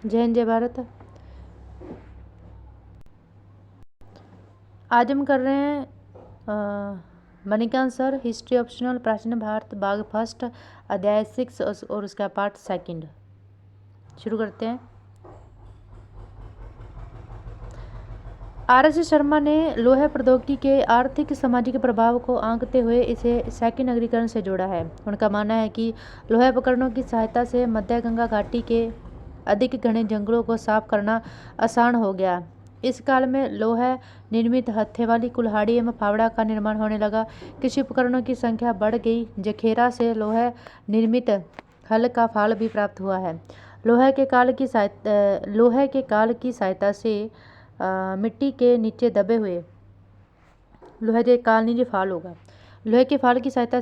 जय हिंद जय भारत। आज हम कर रहे हैं मणिकांत सर हिस्ट्री ऑप्शनल प्राचीन भारत भाग फर्स्ट अध्याय 6 और उसका पार्ट सेकंड। शुरू करते हैं। आर.एस. शर्मा ने लोहा प्रौद्योगिकी के आर्थिक सामाजिक प्रभाव को आंकते हुए इसे सैकड़ों नगरीकरण से जोड़ा है। उनका मानना है कि लोहा उपकरणों की सहायता से मध्य गंगा घाटी के अधिक घने जंगलों को साफ करना आसान हो गया। इस काल में लोहा निर्मित हत्थे वाली कुल्हाड़ी एवं फावड़ा का निर्माण होने लगा। कृषि उपकरणों की संख्या बढ़ गई। जखेरा से लोहा निर्मित हल का फाल भी प्राप्त हुआ है। लोहे के काल की सहायता से मिट्टी के नीचे दबे हुए लोहे के काल नीचे फाल होगा। लोहे के फाल की सहायता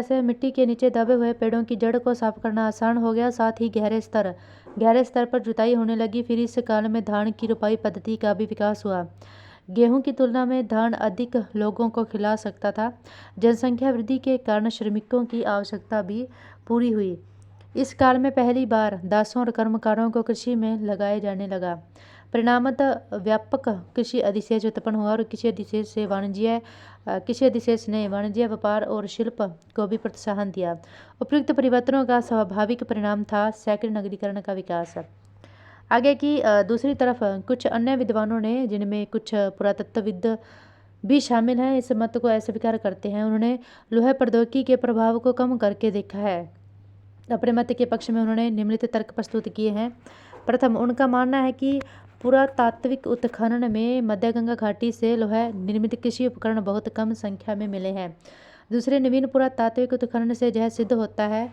से मिट्टी के नीचे दबे हुए पेड़ों की जड़ को साफ करना आसान हो गया। साथ ही गहरे स्तर पर जुताई होने लगी। फिर इस काल में धान की रोपाई पद्धति का भी विकास हुआ। गेहूं की तुलना में धान अधिक लोगों को खिला सकता था। जनसंख्या वृद्धि के कारण श्रमिकों की आवश्यकता भी पूरी हुई। इस काल में पहली बार दासों और कर्मकारों को कृषि में लगाया जाने लगा। परिणामतः व्यापक कृषि अधिशेष उत्पन्न हुआ और कृषि अधिशेष ने वाणिज्य व्यापार और शिल्प को भी प्रोत्साहन दिया। उपयुक्त परिवर्तनों का स्वाभाविक परिणाम था सैकड़ों नगरीकरण का विकास। आगे की दूसरी तरफ कुछ अन्य विद्वानों ने, जिनमें कुछ पुरातत्वविद भी शामिल हैं, इस मत को अस्वीकार करते हैं। उन्होंने लोहा प्रौद्योगिकी के प्रभाव को कम करके देखा है। अपने मत के पक्ष में उन्होंने निम्नलिखित तर्क प्रस्तुत किए हैं। प्रथम, उनका मानना है कि पुरातात्विक उत्खनन में मध्य गंगा घाटी से लोहा निर्मित कृषि उपकरण बहुत कम संख्या में मिले हैं। दूसरे, नवीन पुरातात्विक उत्खनन से यह सिद्ध होता है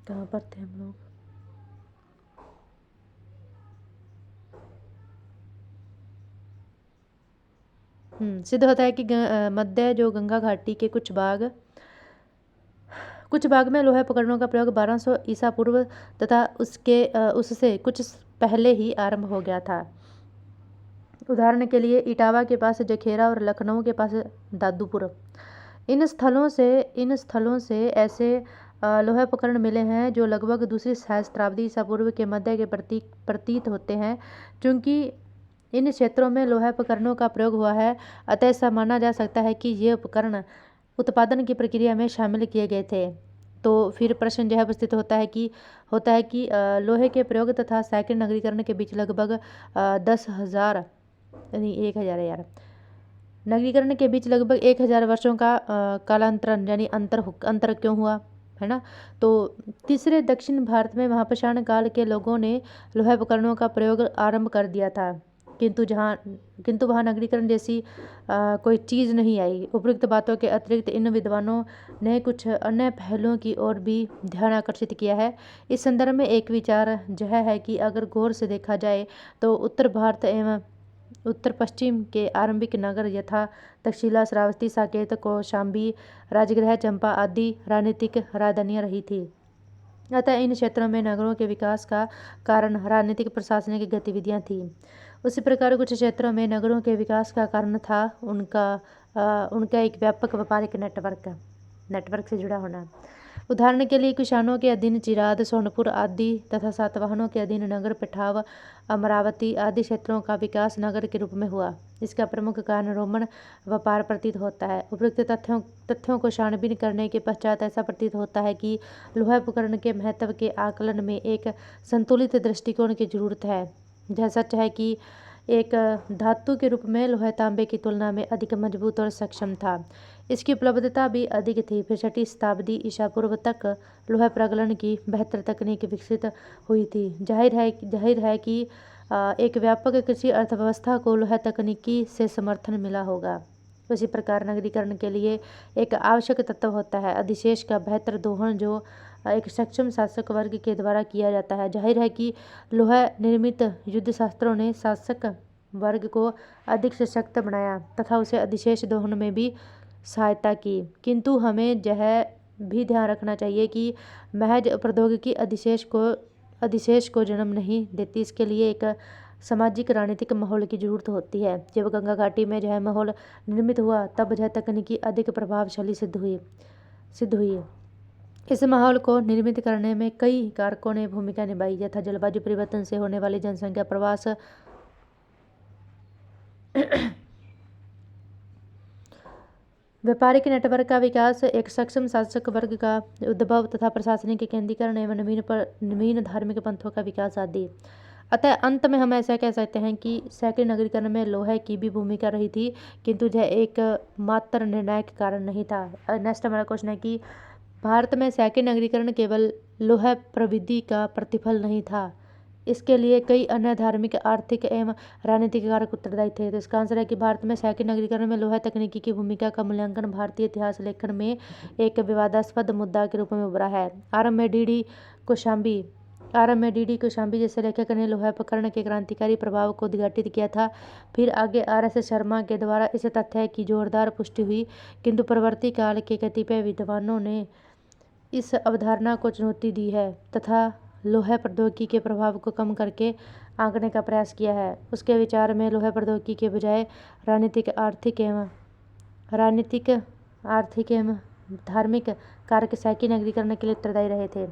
कहाँ पर थे हम लोग? सिद्ध होता है कि मध्य जो गंगा घाटी के कुछ भाग में लोहा उपकरणों का प्रयोग 1200 ईसा पूर्व तथा उससे कुछ पहले ही आरंभ हो गया था। उदाहरण के लिए इटावा के पास जखेरा और लखनऊ के पास दादूपुर। इन स्थलों से ऐसे लोहा उपकरण मिले हैं जो लगभग दूसरी सहस्त्राब्दी ईसा पूर्व के मध्य के प्रतीत होते हैं। चूंकि इन क्षेत्रों में लोहा उपकरणों का प्रयोग हुआ है, अतः ऐसा माना जा सकता है कि ये उपकरण उत्पादन की प्रक्रिया में शामिल किए गए थे। तो फिर प्रश्न यह उपस्थित होता है कि लोहे के प्रयोग तथा सैकड़ों नगरीकरण के बीच लगभग 10,000 यानी 1,000 यार नगरीकरण के बीच लगभग 1,000 वर्षों का कालांतरण यानी अंतर क्यों हुआ, है ना। तो तीसरे, दक्षिण भारत में महापाषाण काल के लोगों ने लोहा उपकरणों का प्रयोग आरंभ कर दिया था, किंतु वहाँ नगरीकरण जैसी कोई चीज़ नहीं आई। उपयुक्त बातों के अतिरिक्त इन विद्वानों ने कुछ अन्य पहलुओं की ओर भी ध्यान आकर्षित किया है। इस संदर्भ में एक विचार यह है कि अगर गौर से देखा जाए तो उत्तर भारत एवं उत्तर पश्चिम के आरंभिक नगर यथा तक्षशिला, श्रावस्ती, साकेत, कौशाम्बी, राजगृह, चंपा आदि राजनीतिक राजधानियाँ रही थी। अतः इन क्षेत्रों में नगरों के विकास का कारण राजनीतिक प्रशासनिक गतिविधियाँ थीं। उसी प्रकार कुछ क्षेत्रों में नगरों के विकास का कारण था उनका एक व्यापक व्यापारिक नेटवर्क से जुड़ा होना। उदाहरण के लिए कुषाणों के अधीन चिराद, सोनपुर आदि तथा सातवाहनों के अधीन नगर पेठाव, अमरावती आदि क्षेत्रों का विकास नगर के रूप में हुआ। इसका प्रमुख कारण रोमन व्यापार प्रतीत होता है। उपयुक्त तथ्यों को छानबीन करने के पश्चात ऐसा प्रतीत होता है कि लोहा उपकरण के महत्व के आकलन में एक संतुलित दृष्टिकोण की जरूरत है। यह सच है कि एक धातु के रूप में लोहा तांबे की तुलना में अधिक मजबूत और सक्षम था। इसकी उपलब्धता भी अधिक थी। फिर 6वीं शताब्दी ईसा पूर्व तक लोहा प्रगलन की बेहतर तकनीक विकसित हुई थी। जाहिर है कि एक व्यापक कृषि अर्थव्यवस्था को लोहा तकनीकी से समर्थन मिला होगा। उसी प्रकार नगरीकरण के लिए एक आवश्यक तत्व होता है अधिशेष का बेहतर दोहन, जो एक सक्षम शासक वर्ग के द्वारा किया जाता है। जाहिर है कि लोहा निर्मित युद्ध शास्त्रों ने शासक वर्ग को अधिक सशक्त बनाया तथा उसे अधिशेष दोहन में भी सहायता की। किंतु हमें यह भी ध्यान रखना चाहिए कि महज प्रौद्योगिकी अधिशेष को जन्म नहीं देती। इसके लिए एक सामाजिक राजनीतिक माहौल की जरूरत होती है। जब गंगा घाटी में जो है माहौल निर्मित हुआ तब जो है तकनीकी अधिक प्रभावशाली सिद्ध हुई। इस माहौल को निर्मित करने में कई कारकों ने भूमिका निभाई, यथा जलवायु परिवर्तन से होने वाली जनसंख्या प्रवास, व्यापारिक नेटवर्क का विकास, एक सक्षम शासक वर्ग का उद्भव तथा प्रशासनिक केंद्रीकरण एवं नवीन धार्मिक पंथों का विकास आदि। अतः अंत में हम ऐसा कह सकते हैं कि शहरी नगरीकरण में लोहे की भी भूमिका रही थी, किंतु यह एक मात्र निर्णायक कारण नहीं था। नेक्स्ट हमारा क्वेश्चन है कि भारत में शहरी नगरीकरण केवल लोहा प्रविधि का प्रतिफल नहीं था, इसके लिए कई अन्य धार्मिक, आर्थिक एवं राजनीतिक कारक उत्तरदायी थे। तो इसका आंसर है कि भारत में शहरी नगरीकरण में लोहा तकनीकी की भूमिका का मूल्यांकन भारतीय इतिहास लेखन में एक विवादास्पद मुद्दा के रूप में उभरा है। आरंभ में डी डी कोशाम्बी जैसे लेखक ने लोहा उपकरण के क्रांतिकारी प्रभाव को उद्घाटित किया था। फिर आगे RS शर्मा के द्वारा इस तथ्य की जोरदार पुष्टि हुई, किंतु परवर्ती काल के कतिपय विद्वानों ने इस अवधारणा को चुनौती दी है तथा लोहा प्रौद्योगिकी के प्रभाव को कम करके आंकने का प्रयास किया है। उसके विचार में लोहा प्रौद्योगिकी के बजाय राजनीतिक, आर्थिक एवं धार्मिक कारक शहरी नगरीकरण के लिए उत्तरदायी रहे थे।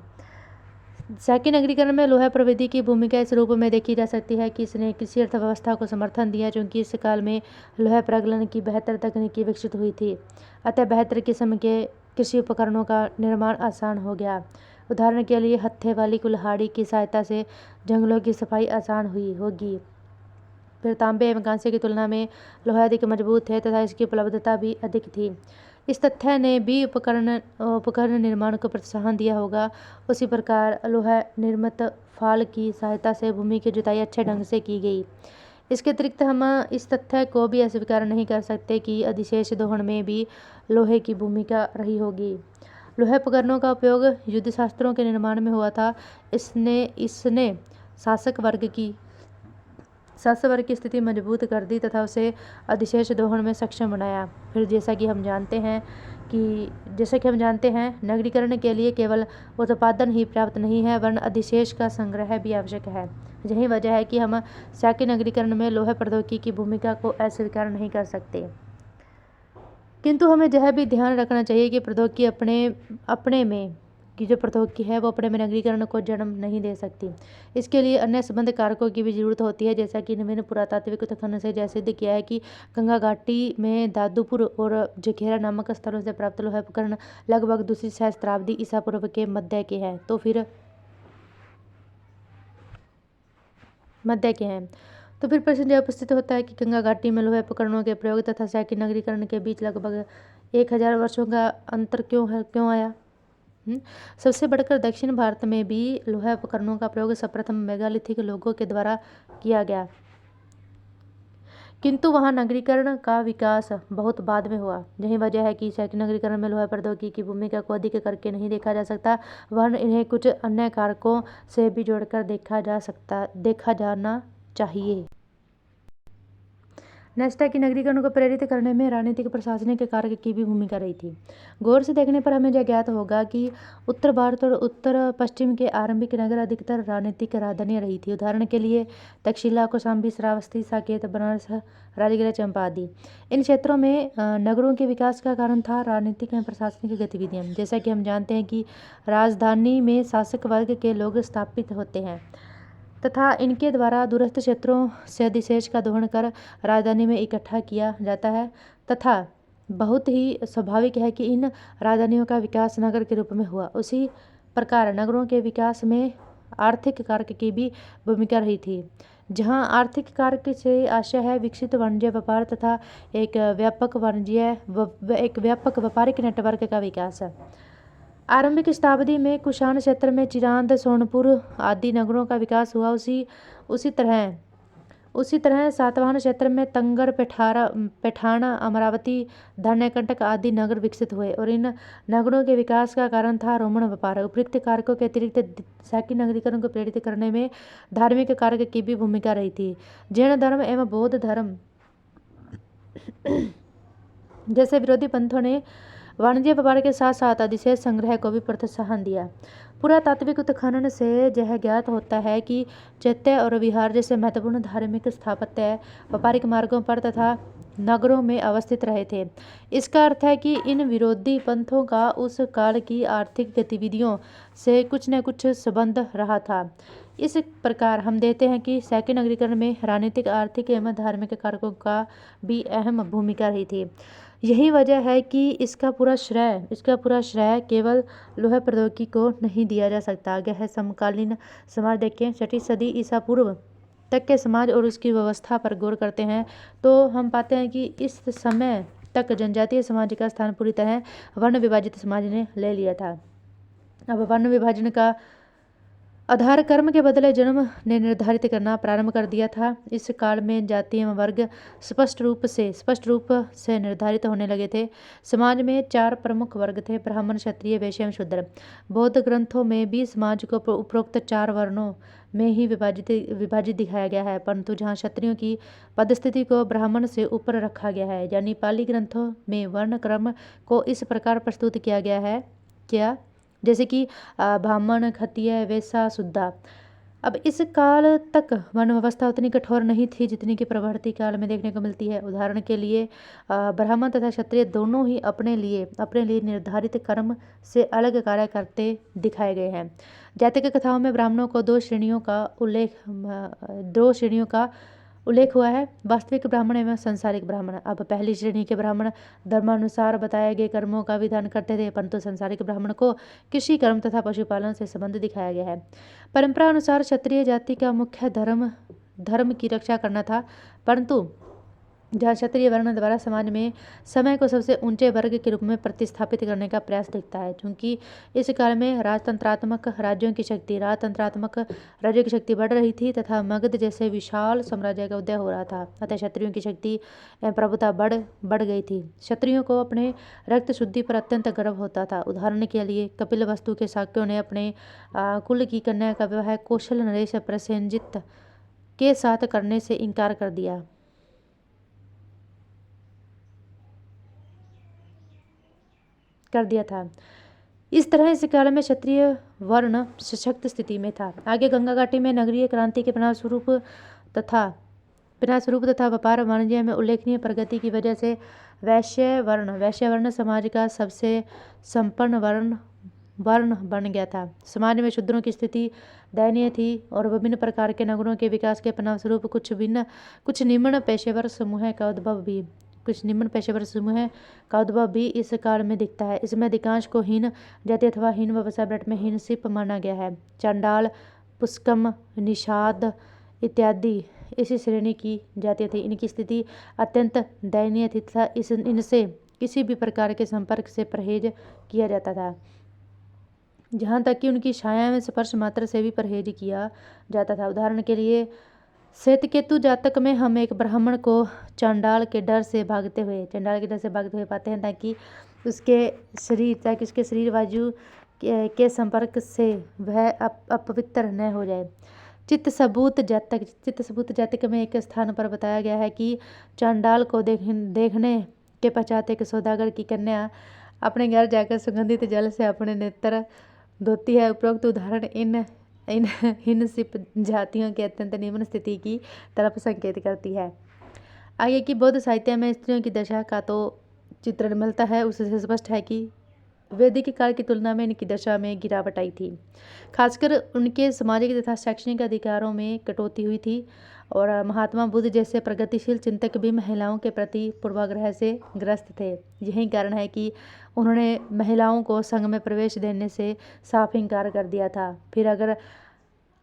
शहरी नगरीकरण में लोहा प्रविधि की भूमिका इस रूप में देखी जा सकती है कि इसने कृषि अर्थव्यवस्था को समर्थन दिया, क्योंकि इस काल में लोहा प्रगलन की बेहतर तकनीकी विकसित हुई थी, अतः बेहतर किस्म के कृषि उपकरणों का निर्माण आसान हो गया। उदाहरण के लिए हत्थे वाली कुल्हाड़ी की सहायता से जंगलों की सफाई आसान हुई होगी। फिर तांबे एवं कांसे की तुलना में लोहा अधिक मजबूत है तथा इसकी उपलब्धता भी अधिक थी। इस तथ्य ने भी उपकरण निर्माण को प्रोत्साहन दिया होगा। उसी प्रकार लोहा निर्मित फाल की सहायता से भूमि की जुताई अच्छे ढंग से की गई। इसके अतिरिक्त हम इस तथ्य को भी अस्वीकार नहीं कर सकते कि अधिशेष दोहन में भी लोहे की भूमिका रही होगी। लोहा उपकरणों का उपयोग युद्ध शास्त्रों के निर्माण में हुआ था। इसने शासक वर्ग की स्थिति मजबूत कर दी तथा उसे अधिशेष दोहन में सक्षम बनाया। फिर जैसा कि हम जानते हैं नगरीकरण के लिए केवल उत्पादन ही पर्याप्त नहीं है, वरन अधिशेष का संग्रह भी आवश्यक है। यही वजह है कि हम शहरी नगरीकरण में लोहा प्रौद्योगिकी की भूमिका को अस्वीकार नहीं कर सकते, किंतु हमें यह भी ध्यान रखना चाहिए कि प्रौद्योगिकी अपने में वो अपने में नगरीकरण को जन्म नहीं दे सकती। इसके लिए अन्य संबंध कारकों की भी जरूरत होती है, जैसा कि नवीन पुरातात्विक उत्खनन से यह सिद्ध किया है कि गंगा घाटी में दादूपुर और जखेरा नामक स्थलों से प्राप्त लोहा उपकरण लगभग दूसरी सहस्त्राब्दी ईसा पूर्व के मध्य के हैं। तो फिर प्रश्न यह उपस्थित होता है कि गंगा घाटी में लोहा उपकरणों के प्रयोग तथा शहरी नगरीकरण के बीच लगभग 1000 वर्षों का अंतर क्यों आया। सबसे बढ़कर दक्षिण भारत में भी लोहा उपकरणों का प्रयोग सर्वप्रथम मेगालिथिक लोगों के द्वारा किया गया, किंतु वहां नगरीकरण का विकास बहुत बाद में हुआ। यही वजह है कि शहरी नगरीकरण में लोहा प्रौद्योगिकी की भूमिका को अधिक करके नहीं देखा जा सकता, वरन इन्हें कुछ अन्य कारकों से भी जोड़कर देखा जाना चाहिए। नेक्स्ट है कि नगरीकरण को प्रेरित करने में राजनीतिक प्रशासनिक कारक की भी भूमिका रही थी। गौर से देखने पर हमें यह ज्ञात होगा कि उत्तर भारत और उत्तर पश्चिम के आरंभिक नगर अधिकतर राजनीतिक राजधानियां रही थी। उदाहरण के लिए तक्षशिला, कौशाम्बी, श्रावस्ती, साकेत, बनारस, राजगृह, चंपा आदि। इन क्षेत्रों में नगरों के विकास का कारण था राजनीतिक एवं प्रशासनिक गतिविधियां। जैसा कि हम जानते हैं कि राजधानी में शासक वर्ग के लोग स्थापित होते हैं तथा इनके द्वारा दूरस्थ क्षेत्रों से अधिशेष का दोहन कर राजधानी में इकट्ठा किया जाता है तथा बहुत ही स्वाभाविक है कि इन राजधानियों का विकास नगर के रूप में हुआ। उसी प्रकार नगरों के विकास में आर्थिक कारक की भी भूमिका रही थी, जहां आर्थिक कारक से आशय है विकसित वाणिज्य व्यापार तथा एक व्यापक व्यापारिक नेटवर्क का विकास। आरंभिक शताब्दी में कुषाण क्षेत्र में चिरांद, सोनपुर आदि नगरों का विकास हुआ। उसी तरह सातवाहन क्षेत्र में तंगर, पैठाना, अमरावती, धान्यकंटक आदि नगर विकसित हुए और इन नगरों के विकास का कारण था रोमन व्यापार। उपयुक्त कारकों के अतिरिक्त शहरी नगरीकरण को प्रेरित करने में धार्मिक कारक की भी भूमिका रही थी। जैन धर्म एवं बौद्ध धर्म जैसे विरोधी पंथों ने वाणिज्य व्यापार के साथ साथ अधिशेष संग्रह को भी प्रोत्साहन दिया। पुरातात्विक उत्खनन से यह ज्ञात होता है कि चैत्य और विहार जैसे महत्वपूर्ण धार्मिक स्थापत्य व्यापारिक मार्गों पर तथा नगरों में अवस्थित रहे थे। इसका अर्थ है कि इन विरोधी पंथों का उस काल की आर्थिक गतिविधियों से कुछ न कुछ संबंध रहा था। इस प्रकार हम देखते हैं कि सैकड़ों नगरीकरण में राजनीतिक, आर्थिक एवं धार्मिक कारकों का भी अहम भूमिका रही थी। यही वजह है कि इसका पूरा श्रेय केवल लोह प्रौद्योगिकी को नहीं दिया जा सकता। आगे है समकालीन समाज। देखें, 6वीं सदी ईसा पूर्व तक के समाज और उसकी व्यवस्था पर गौर करते हैं तो हम पाते हैं कि इस समय तक जनजातीय समाज का स्थान पूरी तरह वर्ण विभाजित समाज ने ले लिया था। अब वर्ण विभाजन का आधार कर्म के बदले जन्म ने निर्धारित करना प्रारंभ कर दिया था। इस काल में जाति एवं वर्ग स्पष्ट रूप से निर्धारित होने लगे थे। समाज में 4 प्रमुख वर्ग थे: ब्राह्मण, क्षत्रिय, वैश्य एवं शूद्र। बौद्ध ग्रंथों में भी समाज को उपरोक्त 4 वर्णों में ही विभाजित दिखाया गया है, परंतु जहाँ क्षत्रियों की पदस्थिति को ब्राह्मण से ऊपर रखा गया है, यानी पाली ग्रंथों में वर्ण क्रम को इस प्रकार प्रस्तुत किया गया है जैसे कि ब्राह्मण, क्षत्रिय, वैश्य, शूद्र। अब इस काल तक वर्ण व्यवस्था उतनी कठोर नहीं थी जितनी कि प्रवर्ती काल में देखने को मिलती है। उदाहरण के लिए ब्राह्मण तथा क्षत्रिय दोनों ही अपने लिए निर्धारित कर्म से अलग कार्य करते दिखाए गए हैं। जातक कथाओं में ब्राह्मणों को 2 श्रेणियों का उल्लेख हुआ है: वास्तविक ब्राह्मण एवं संसारिक ब्राह्मण। अब पहली श्रेणी के ब्राह्मण धर्मानुसार बताए गए कर्मों का विधान करते थे, परंतु संसारिक ब्राह्मण को कृषि कर्म तथा पशुपालन से संबंध दिखाया गया है। परंपरा अनुसार क्षत्रिय जाति का मुख्य धर्म की रक्षा करना था, परंतु जहाँ क्षत्रिय वर्ण द्वारा समाज में समय को सबसे ऊंचे वर्ग के रूप में प्रतिस्थापित करने का प्रयास दिखता है। क्योंकि इस काल में राजतंत्रात्मक राज्यों की शक्ति बढ़ रही थी तथा मगध जैसे विशाल साम्राज्य का उदय हो रहा था, अतः क्षत्रियों की शक्ति एवं प्रभुता बढ़ गई थी। क्षत्रियों को अपने रक्त शुद्धि पर अत्यंत गर्व होता था। उदाहरण के लिए कपिलवस्तु के शाक्यों ने अपने कुल की कन्या का विवाह कौशल नरेश प्रसेनजित के साथ करने से इनकार कर दिया था। इस तरह इस काल में क्षत्रिय वर्ण सशक्त स्थिति में था। आगे गंगा घाटी में नगरीय क्रांति के परिणामस्वरूप तथा व्यापार वाणिज्य में उल्लेखनीय प्रगति की वजह से वैश्य वर्ण समाज का सबसे संपन्न वर्ण बन गया था। समाज में शूद्रों की स्थिति दयनीय थी और विभिन्न प्रकार के नगरों के विकास के परिणामस्वरूप कुछ निम्न पेशेवर समूह का उद्भव भी इस काल में दिखता है। इसमें अधिकांश को हीन जाति अथवा हीन व्यवसाय ब्रट में हीन शिल्प माना गया है। चांडाल, पुष्कम, निषाद इत्यादि इसी श्रेणी की जातियाँ थी। इनकी स्थिति अत्यंत दयनीय थी तथा इनसे किसी भी प्रकार के संपर्क से परहेज किया जाता था, जहाँ तक कि उनकी छाया में स्पर्श मात्र से भी परहेज किया जाता था। उदाहरण के लिए श्वेतकेतु जातक में हम एक ब्राह्मण को चांडाल के डर से भागते हुए पाते हैं, ताकि उसके शरीर वायु के संपर्क से वह अपवित्र न हो जाए। चित्त सबूत जातक में एक स्थान पर बताया गया है कि चांडाल को देखने के पश्चात एक सौदागर की कन्या अपने घर जाकर सुगंधित जल से अपने नेत्र धोती है। उपरोक्त उदाहरण इन हीन शिल्प जातियों की अत्यंत निम्न स्थिति की तरफ संकेत करती है। आगे की बौद्ध साहित्य में स्त्रियों की दशा का तो चित्रण मिलता है, उससे स्पष्ट है कि वैदिक काल की तुलना में इनकी दशा में गिरावट आई थी। खासकर उनके सामाजिक तथा शैक्षणिक अधिकारों में कटौती हुई थी और महात्मा बुद्ध जैसे प्रगतिशील चिंतक भी महिलाओं के प्रति पूर्वाग्रह से ग्रस्त थे। यही कारण है कि उन्होंने महिलाओं को संघ में प्रवेश देने से साफ इनकार कर दिया था। फिर अगर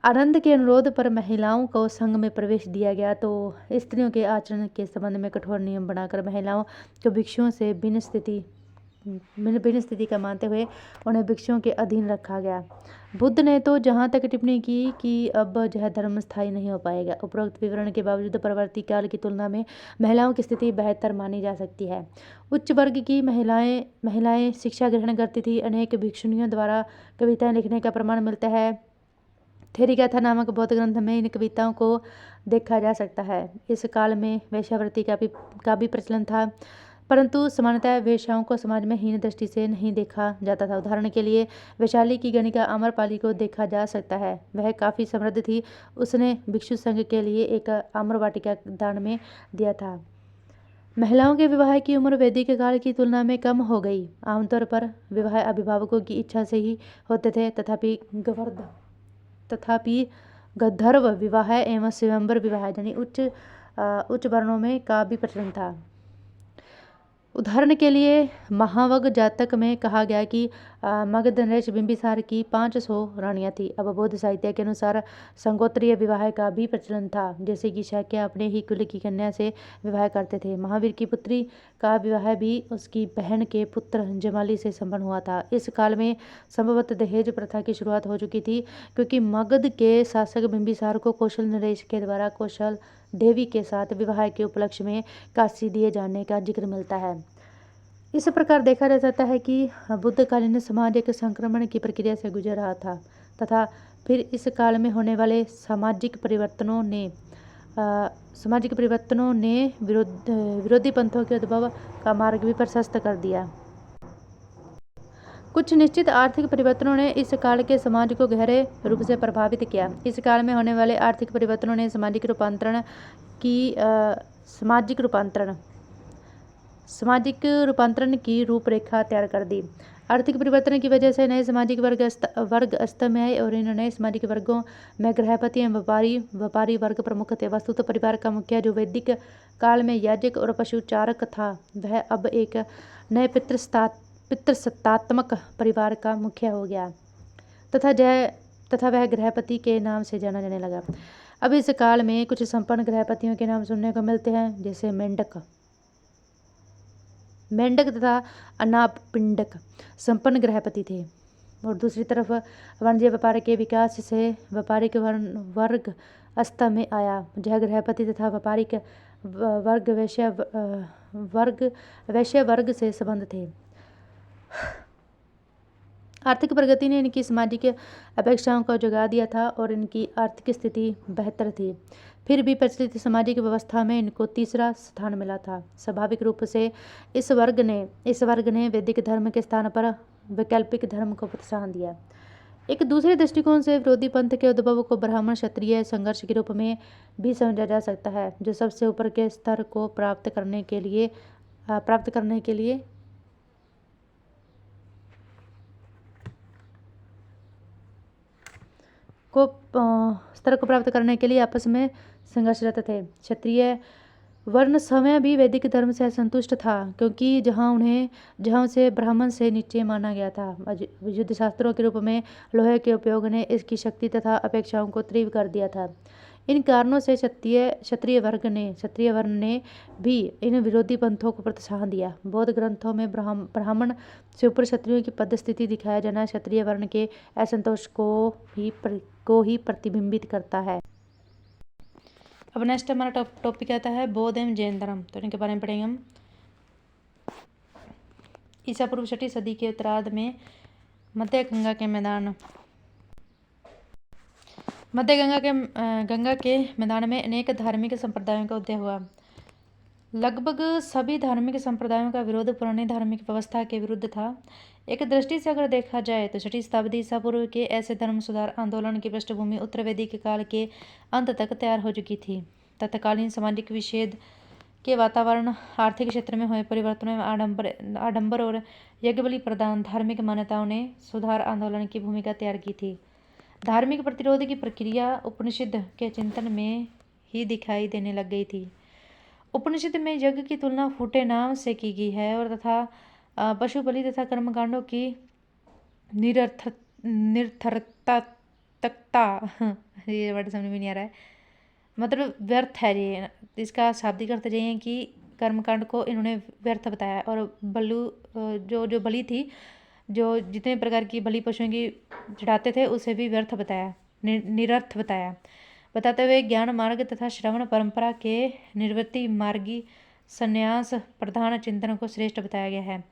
आनंद के अनुरोध पर महिलाओं को संघ में प्रवेश दिया गया तो स्त्रियों के आचरण के संबंध में कठोर नियम बनाकर महिलाओं को भिक्षुओं से भिन्न स्थिति का मानते हुए उन्हें भिक्षुओं के अधीन रखा गया। बुद्ध ने तो जहाँ तक टिप्पणी की कि अब यह धर्म स्थायी नहीं हो पाएगा। उपरोक्त विवरण के बावजूद परवर्ती काल की तुलना में महिलाओं की स्थिति बेहतर मानी जा सकती है। उच्च वर्ग की महिलाएं शिक्षा ग्रहण करती थी। अनेक भिक्षुणियों द्वारा कविताएं लिखने का प्रमाण मिलता है। थेरिगाथा नामक बौद्ध ग्रंथ में इन कविताओं को देखा जा सकता है। इस काल में वेश्यावृत्ति का भी प्रचलन था। परंतु सामान्यतः वेश्याओं को समाज में हीन दृष्टि से नहीं देखा जाता था। उदाहरण के लिए वैशाली की गणिका आम्रपाली को देखा जा सकता है। वह काफ़ी समृद्ध थी। उसने भिक्षु संघ के लिए एक आम्र वाटिका दान में दिया था। महिलाओं के विवाह की उम्र वैदिक काल की तुलना में कम हो गई। आमतौर पर विवाह अभिभावकों की इच्छा से ही होते थे। तथापि गंधर्व विवाह एवं स्वयंवर विवाह यानी उच्च वर्णों में का भी प्रचलन था। उदाहरण के लिए महावग जातक में कहा गया कि मगध नरेश बिंबिसार की 500 रानियां थी। अब बौद्ध साहित्य के अनुसार संगोत्रीय विवाह का भी प्रचलन था, जैसे कि शाक्य अपने ही कुल की कन्या से विवाह करते थे। महावीर की पुत्री का विवाह भी उसकी बहन के पुत्र जमाली से संपन्न हुआ था। इस काल में संभवतः दहेज प्रथा की शुरुआत हो चुकी थी, क्योंकि मगध के शासक बिंबिसार को कौशल नरेश के द्वारा कौशल देवी के साथ विवाह के उपलक्ष्य में काशी दिए जाने का जिक्र मिलता है। इस प्रकार देखा जा सकता है कि बुद्धकालीन समाज एक संक्रमण की प्रक्रिया से गुजर रहा था तथा फिर इस काल में होने वाले सामाजिक परिवर्तनों ने विरोधी पंथों के उद्भव का मार्ग भी प्रशस्त कर दिया। कुछ निश्चित आर्थिक परिवर्तनों ने इस काल के समाज को गहरे रूप से प्रभावित किया। इस काल में होने वाले आर्थिक परिवर्तनों ने सामाजिक रूपांतरण की रूपरेखा तैयार कर दी। आर्थिक परिवर्तन की वजह से नए सामाजिक वर्ग अस्तित्व में आए और इन नए सामाजिक वर्गों में गृहपति एवं व्यापारी वर्ग प्रमुख थे। वस्तुतः परिवार का मुखिया, जो वैदिक काल में याजक और पशुचारक था, वह अब एक नए पितृसत्तात्मक परिवार का मुखिया हो गया तथा वह गृहपति के नाम से जाना जाने लगा। अब इस काल में कुछ संपन्न गृहपतियों के नाम सुनने को मिलते हैं, जैसे मेंढक तथा अनापिंडक संपन्न गृहपति थे। और दूसरी तरफ वाणिज्य व्यापार के विकास से व्यापारिक वर्ग अस्तित्व में आया, जहाँ गृहपति तथा व्यापारिक वर्ग वैश्य वर्ग से संबंध थे। आर्थिक प्रगति ने इनकी सामाजिक अपेक्षाओं को जगा दिया था और इनकी आर्थिक स्थिति बेहतर थी। फिर भी प्रचलित सामाजिक व्यवस्था में इनको तीसरा स्थान मिला था। स्वाभाविक रूप से इस वर्ग ने वैदिक धर्म के स्थान पर वैकल्पिक धर्म को प्रोत्साहन दिया। एक दूसरे दृष्टिकोण से विरोधी पंथ के उद्भव को ब्राह्मण क्षत्रिय संघर्ष के रूप में भी समझा जा सकता है, जो सबसे ऊपर के स्तर को प्राप्त करने के लिए आपस में संघर्षरत थे। क्षत्रिय वर्ण समय भी वैदिक धर्म से असंतुष्ट था, क्योंकि जहाँ उसे ब्राह्मण से नीचे माना गया था। युद्ध शास्त्रों के रूप में लोहे के उपयोग ने इसकी शक्ति तथा अपेक्षाओं को तीव्र कर दिया था। इन कारणों से क्षत्रिय वर्ण ने भी इन विरोधी पंथों को प्रोत्साहन दिया। बौद्ध ग्रंथों में ब्राह्मण से ऊपर क्षत्रियों की पदस्थिति दिखाया जाना क्षत्रिय वर्ण के असंतोष को ही प्रतिबिंबित करता है। अब नेक्स्ट हमारा टॉपिक आता है बौद्ध एवं जैन धर्म। तो इनके बारे में पढ़ेंगे हम। ईसा पूर्व 6वीं सदी के उत्तरार्ध में मध्य गंगा के मैदान में अनेक धार्मिक संप्रदायों का उदय हुआ। लगभग सभी धार्मिक संप्रदायों का विरोध पुरानी धार्मिक व्यवस्था के विरुद्ध था। एक दृष्टि से अगर देखा जाए तो 6वीं शताब्दी ईसा पूर्व के ऐसे धर्म सुधार आंदोलन की पृष्ठभूमि उत्तर वैदिक काल के अंत तक तैयार हो चुकी थी। तत्कालीन सामाजिक विषेद के वातावरण, आर्थिक क्षेत्र में हुए परिवर्तनों एवं आडंबर और यज्ञबलि प्रदान धार्मिक मान्यताओं ने सुधार आंदोलन की भूमिका तैयार की थी। धार्मिक प्रतिरोध की प्रक्रिया उपनिषद के चिंतन में ही दिखाई देने लग गई थी। उपनिषद में यज्ञ की तुलना फूटे नाम से की गई है और तथा पशु बलि तथा कर्मकांडों की निरर्थकता ये वर्ड समझ में नहीं आ रहा है, मतलब व्यर्थ है ये। इसका शाब्दिक अर्थ ये है कि कर्मकांड को इन्होंने व्यर्थ बताया और जो बलि थी, जो जितने प्रकार की बलि पशुओं की चढ़ाते थे, उसे भी व्यर्थ बताया, निरर्थ बताते हुए ज्ञान मार्ग तथा श्रवण परंपरा के निवृत्ति मार्गी संन्यास प्रधान चिंतन को श्रेष्ठ बताया गया है।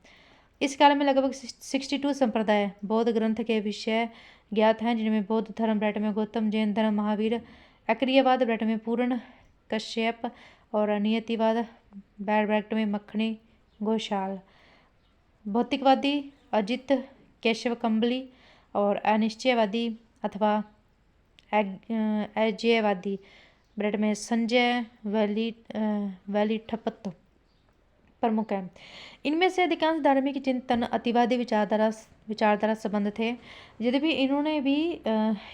इस काल में लगभग 62 संप्रदाय बौद्ध ग्रंथ के विषय ज्ञात हैं, जिनमें बौद्ध धर्म ब्रैकेट में गौतम, जैन धर्म महावीर, अक्रियवाद ब्रैकेट में पूर्ण, कश्यप और नियतिवाद ब्रैकेट में मखनी घोषाल। भौतिकवादी अजित केशव कंबली और अनिश्चयवादी अथवा अजयवादी ब्रिट में संजय वेलिठप्पत प्रमुख है। इनमें से अधिकांश धार्मिक चिंतन अतिवादी विचारधारा संबंध थे। यद्यपि इन्होंने भी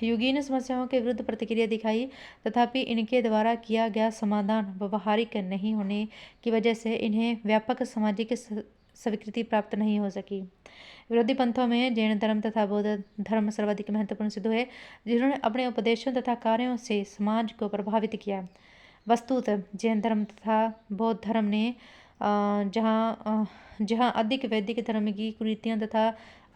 युगीन समस्याओं के विरुद्ध प्रतिक्रिया दिखाई, तथापि इनके द्वारा किया गया समाधान व्यवहारिक नहीं होने की वजह से इन्हें व्यापक सामाजिक स्वीकृति प्राप्त नहीं हो सकी। विरोधी पंथों में जैन धर्म तथा बौद्ध धर्म सर्वाधिक महत्वपूर्ण सिद्ध हुए, जिन्होंने अपने उपदेशों तथा कार्यों से समाज को प्रभावित किया। वस्तुतः जैन धर्म तथा बौद्ध धर्म ने जहाँ अधिक वैदिक धर्म की कुरीतियाँ तथा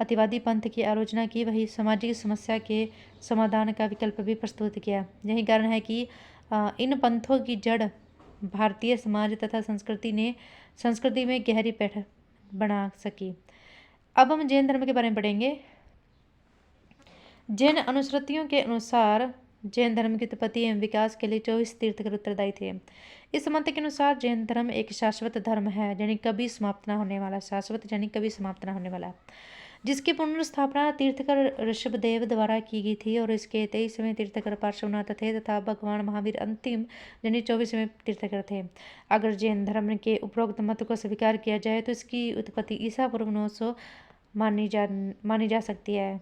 अतिवादी पंथ की आलोचना की, वही सामाजिक समस्या के समाधान का विकल्प भी प्रस्तुत किया। यही कारण है कि इन पंथों की जड़ भारतीय समाज तथा संस्कृति में गहरी पैठ बना सकी। अब हम जैन धर्म के बारे में पढ़ेंगे। जैन अनुश्रुतियों के अनुसार जैन धर्म की उत्पत्ति एवं विकास के लिए 24 तीर्थंकर उत्तरदायी थे। इस मत के अनुसार जैन धर्म एक शाश्वत धर्म है, यानी कभी समाप्त न होने वाला। शाश्वत यानी कभी समाप्त न होने वाला, जिसकी पुनर्स्थापना तीर्थंकर ऋषभदेव द्वारा की गई थी और इसके 23वें तीर्थंकर पार्श्वनाथ थे तथा भगवान महावीर अंतिम यानी 24वें तीर्थंकर थे। अगर जैन धर्म के उपरोक्त मत को स्वीकार किया जाए तो इसकी उत्पत्ति ईसा पूर्व 900 मानी जा सकती है।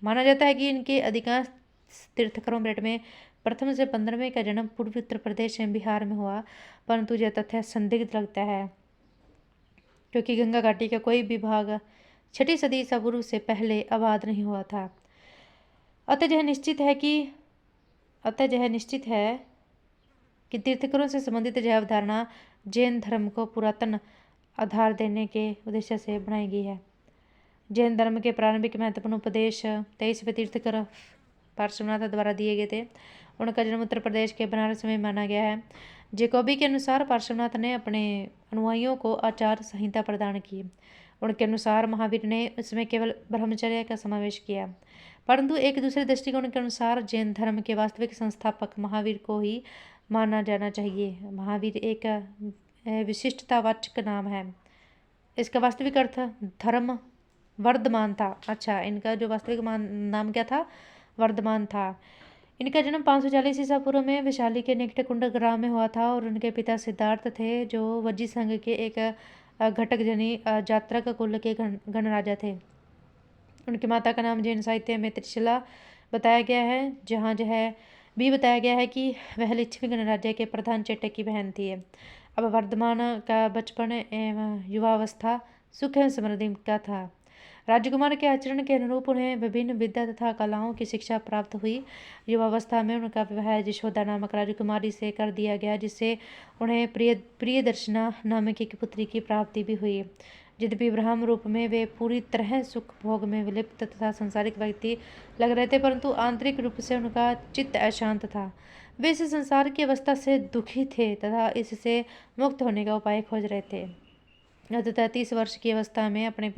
माना जाता है कि इनके अधिकांश तीर्थंकरों ब्रिट में प्रथम से 15वें का जन्म पूर्वी उत्तर प्रदेश एवं बिहार में हुआ, परंतु यह तथ्य संदिग्ध लगता है क्योंकि गंगा घाटी का कोई भी भाग 6ठी सदी ईसा पूर्व से पहले आबाद नहीं हुआ था। अतः यह निश्चित है कि तीर्थंकरों से संबंधित यह अवधारणा जैन धर्म को पुरातन आधार देने के उद्देश्य से बनाई गई है। जैन धर्म के प्रारंभिक महत्वपूर्ण उपदेश 23वें तीर्थंकर पार्श्वनाथ द्वारा दिए गए थे। उनका जन्म उत्तर प्रदेश के बनारस में माना गया है। जेकोबी के अनुसार पार्श्वनाथ ने अपने अनुयायियों को आचार संहिता प्रदान की। उनके अनुसार महावीर ने उसमें केवल ब्रह्मचर्य का समावेश किया, परंतु एक दूसरे दृष्टिकोण के अनुसार जैन धर्म के वास्तविक संस्थापक महावीर को ही माना जाना चाहिए। महावीर एक विशिष्टतावाचक नाम है। इसका वास्तविक अर्थ धर्म वर्धमान था। अच्छा, इनका जो वास्तविक नाम क्या था? वर्धमान था। इनका जन्म 540 ईसा पूर्व में वैशाली के निकट कुंड ग्राम में हुआ था और उनके पिता सिद्धार्थ थे, जो वज्जी संघ के एक घटक जनी जात्रक कुल के गणराजा थे। उनकी माता का नाम जैन साहित्य में त्रिशला बताया गया है, जहाँ यह भी बताया गया है कि वह लिच्छवी गणराज्य के प्रधान चेटक की बहन थी। अब वर्धमान का बचपन एवं युवावस्था सुख एवं समृद्धि का था। राजकुमार के आचरण के अनुरूप उन्हें विभिन्न विद्या तथा कलाओं की शिक्षा प्राप्त हुई। युवावस्था में उनका विवाह यशोदा नामक राजकुमारी से कर दिया गया, जिससे उन्हें प्रियदर्शना नामक एक पुत्री की प्राप्ति भी हुई। यद्यपि ब्रह्म रूप में वे पूरी तरह सुख भोग में विलिप्त तथा संसारिक व्यक्ति लग रहे थे, परंतु आंतरिक रूप से उनका चित्त अशांत था। वे इस संसार की अवस्था से दुखी थे तथा इससे मुक्त होने का उपाय खोज रहे थे। 33 वर्ष की अवस्था में अपने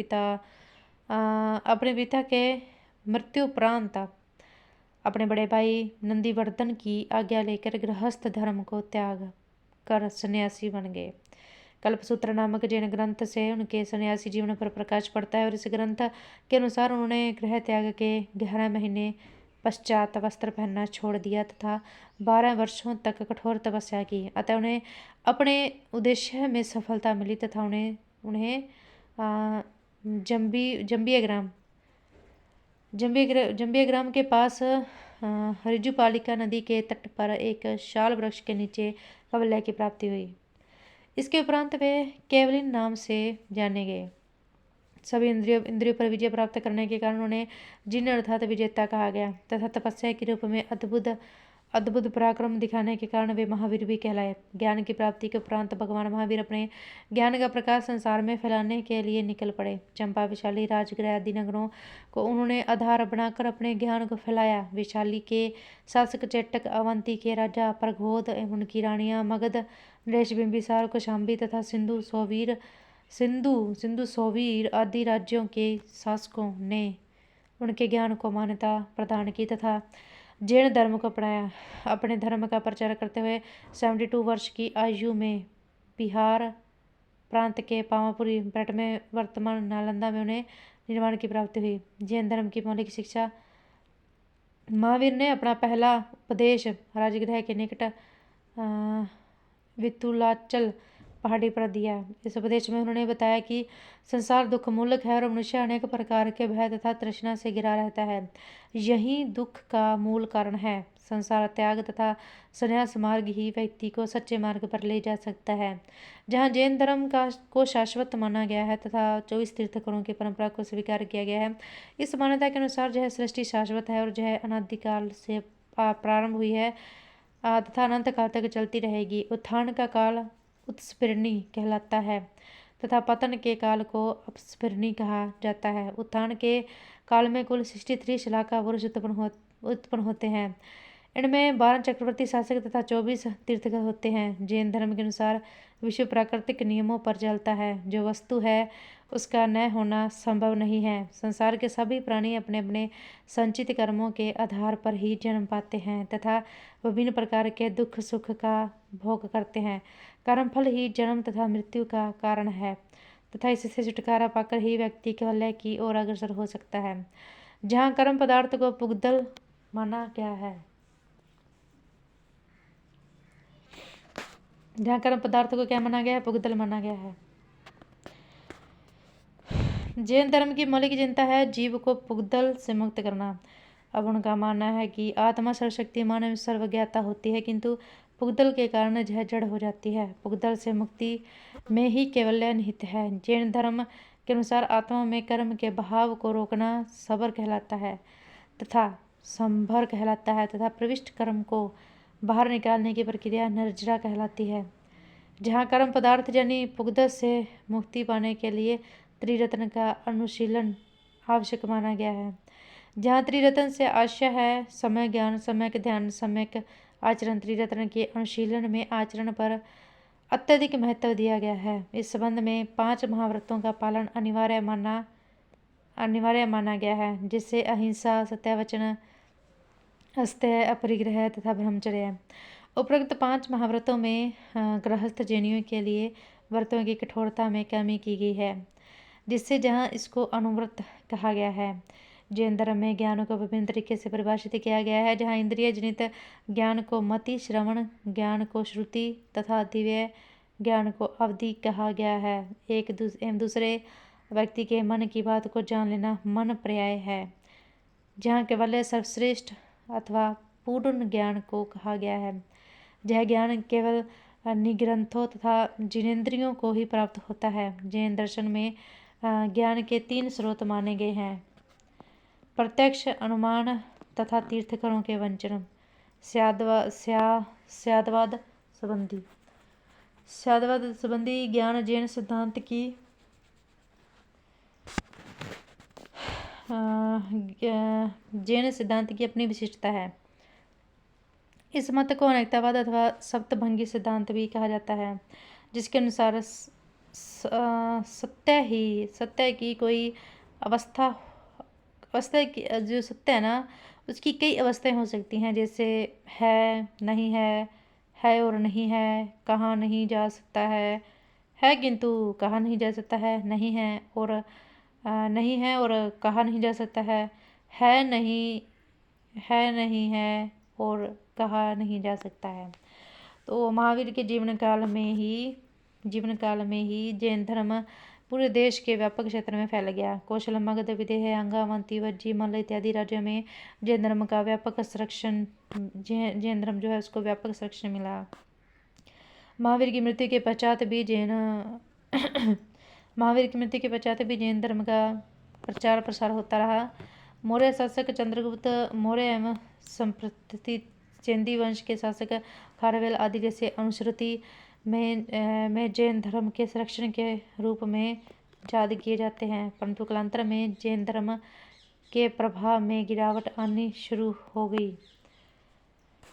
पिता के मृत्यु उपरांत अपने बड़े भाई नंदीवर्धन की आज्ञा लेकर गृहस्थ धर्म को त्याग कर सन्यासी बन गए। कल्पसूत्र नामक जैन ग्रंथ से उनके सन्यासी जीवन पर प्रकाश पड़ता है और इस ग्रंथ के अनुसार उन्होंने गृह त्याग के 11 महीने पश्चात वस्त्र पहनना छोड़ दिया तथा 12 वर्षों तक कठोर तपस्या की। अतः उन्हें अपने उद्देश्य में सफलता मिली तथा उन्हें जंबिया ग्राम के पास रिजुपालिका नदी के तट पर एक शाल वृक्ष के नीचे कवलय की प्राप्ति हुई। इसके उपरांत वे केवलिन नाम से जाने गए। सभी इंद्रियों पर विजय प्राप्त करने के कारण उन्हें जिन अर्थात विजेता कहा गया तथा तपस्या के रूप में अद्भुत पराक्रम दिखाने के कारण वे महावीर भी कहलाए। ज्ञान की प्राप्ति के उपरांत भगवान महावीर अपने ज्ञान का प्रकाश संसार में फैलाने के लिए निकल पड़े। चंपा, विशाली, राजगृह आदि नगरों को उन्होंने आधार बनाकर अपने ज्ञान को फैलाया। विशाली के शासक चेटक, अवंती के राजा प्रघोद एवं उनकी रानियां मगध, नरेश, बिंबिसार, कौशाम्बी तथा सिंधु सोवीर आदि राज्यों के शासकों ने उनके ज्ञान को मान्यता प्रदान की तथा जैन धर्म को अपनाया। अपने धर्म का प्रचार करते हुए 72 वर्ष की आयु में बिहार प्रांत के पावापुरी बेट में वर्तमान नालंदा में उन्हें निर्माण की प्राप्ति हुई। जैन धर्म की मौलिक शिक्षा। महावीर ने अपना पहला उपदेश राजगृह के निकट वितुलाचल पहाड़ी पर दिया। इस उपदेश में उन्होंने बताया कि संसार दुख मूलक है और मनुष्य अनेक प्रकार के भय तथा तृष्णा से घिरा रहता है। यही दुख का मूल कारण है। संसार त्याग तथा संन्यास मार्ग ही व्यक्ति को सच्चे मार्ग पर ले जा सकता है। जहाँ जैन धर्म को शाश्वत माना गया है तथा 24 तीर्थंकरों की परंपरा को स्वीकार किया गया है। इस मान्यता के अनुसार यह सृष्टि शाश्वत है और यह अनादिकाल से प्रारंभ हुई है तथा अनंत काल तक चलती रहेगी। उत्थान का काल उत्स्फिरणी कहलाता है तथा पतन के काल को अपस्फिरणी कहा जाता है। उत्थान के काल में कुल 63 शिलाका पुरुष उत्पन्न होते हैं। इनमें 12 चक्रवर्ती शासक तथा 24 तीर्थंकर होते हैं। जैन धर्म के अनुसार विश्व प्राकृतिक नियमों पर चलता है। जो वस्तु है उसका न होना संभव नहीं है। संसार के सभी प्राणी अपने अपने संचित कर्मों के आधार पर ही जन्म पाते हैं तथा विभिन्न प्रकार के दुख सुख का भोग करते हैं। कर्मफल ही जन्म तथा मृत्यु का कारण है तथा इससे छुटकारा पाकर ही व्यक्ति कल्याण की ओर अग्रसर हो सकता है। जहाँ कर्म पदार्थ को पुगदल माना गया है, जहाँ कर्म पदार्थ को क्या माना गया है? पुगदल माना गया है। जैन धर्म की मौलिक चिंता है जीव को पुगदल से मुक्त करना। अब उनका मानना है कि आत्मा सर्वशक्तिमान एवं सर्वज्ञाता होती है, किंतु पुगदल के कारण यह जड़ हो जाती है। पुगदल से मुक्ति में ही कैवल्य निहित है। जैन धर्म के अनुसार आत्मा में कर्म के भाव को रोकना सबर कहलाता है तथा संभर कहलाता है तथा प्रविष्ट कर्म को बाहर निकालने की प्रक्रिया निर्जरा कहलाती है। जहाँ कर्म पदार्थ यानी पुगदल से मुक्ति पाने के लिए त्रिरत्न का अनुशीलन आवश्यक माना गया है। जहाँ त्रिरत्न से आशय है समय ज्ञान, सम्यक ध्यान, सम्यक आचरण। त्रिरत्न के अनुशीलन में आचरण पर अत्यधिक महत्व दिया गया है। इस संबंध में 5 महाव्रतों का पालन अनिवार्य माना गया है, जिससे अहिंसा, सत्यवचन, अस्तेय, अपरिग्रह तथा ब्रह्मचर्य। उपरोक्त 5 महाव्रतों में गृहस्थ जैनियों के लिए व्रतों की कठोरता में कमी की गई है, जिससे जहाँ इसको अनुव्रत कहा गया है। जैन धर्म में ज्ञान को विभिन्न तरीके से परिभाषित किया गया है। जहाँ इंद्रिय जनित ज्ञान को मति, श्रवण ज्ञान को श्रुति तथा दिव्य ज्ञान को अवधि कहा गया है। एक दूसरे व्यक्ति के मन की बात को जान लेना मन पर्याय है। जहाँ केवल सर्वश्रेष्ठ अथवा पूर्ण ज्ञान को कहा गया है। यह ज्ञान केवल निग्रंथों तथा जिनेंद्रियों को ही प्राप्त होता है। जैन दर्शन में ज्ञान के 3 स्रोत माने गए हैं: प्रत्यक्ष, अनुमान तथा तीर्थंकरों के वचन। स्याद्वाद संबंधी ज्ञान जैन सिद्धांत की अपनी विशिष्टता है। इस मत को अनेकतावाद अथवा सप्तभंगी सिद्धांत भी कहा जाता है, जिसके अनुसार सत्य की कोई अवस्था की जो सत्य है ना, उसकी कई अवस्थाएं हो सकती हैं, जैसे है, नहीं है और नहीं है, कहाँ नहीं जा सकता है किंतु कहाँ नहीं जा सकता है, नहीं है और कहाँ नहीं जा सकता है नहीं है और कहा नहीं जा सकता है। तो महावीर के जीवन काल में ही जैन धर्म पूरे देश के व्यापक क्षेत्र में फैल गया। कौशल, मगध, विदेह, अंगा, अवंती, वज्जी, मल्ल इत्यादि राज्यों में जैन धर्म का व्यापक संरक्षण जैन धर्म जो है उसको व्यापक संरक्षण मिला। महावीर की मृत्यु के पश्चात भी जैन धर्म का प्रचार प्रसार होता रहा। मौर्य शासक चंद्रगुप्त मौर्य एवं संप्रति चेंदी वंश के शासक खारवेल आदि जैसे अनुश्रुति में जैन धर्म के संरक्षण के रूप में याद किए जाते हैं, परंतु कालांतर में जैन धर्म के प्रभाव में गिरावट आनी शुरू हो गई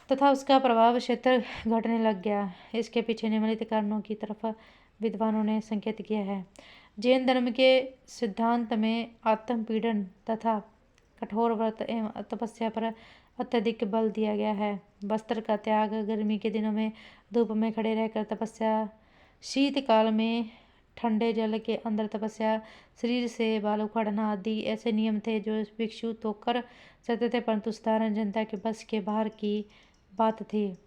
तथा उसका प्रभाव क्षेत्र घटने लग गया। इसके पीछे निम्नलिखित कारणों की तरफ विद्वानों ने संकेत किया है। जैन धर्म के सिद्धांत में आत्मपीड़न तथा कठोर व्रत एवं तपस्या पर अत्यधिक बल दिया गया है। वस्त्र का त्याग, गर्मी के दिनों में धूप में खड़े रहकर तपस्या, शीतकाल में ठंडे जल के अंदर तपस्या, शरीर से बाल उखाड़ना आदि ऐसे नियम थे जो भिक्षु तो कर सकते थे, परंतु साधारण जनता के बस के बाहर की बात थी।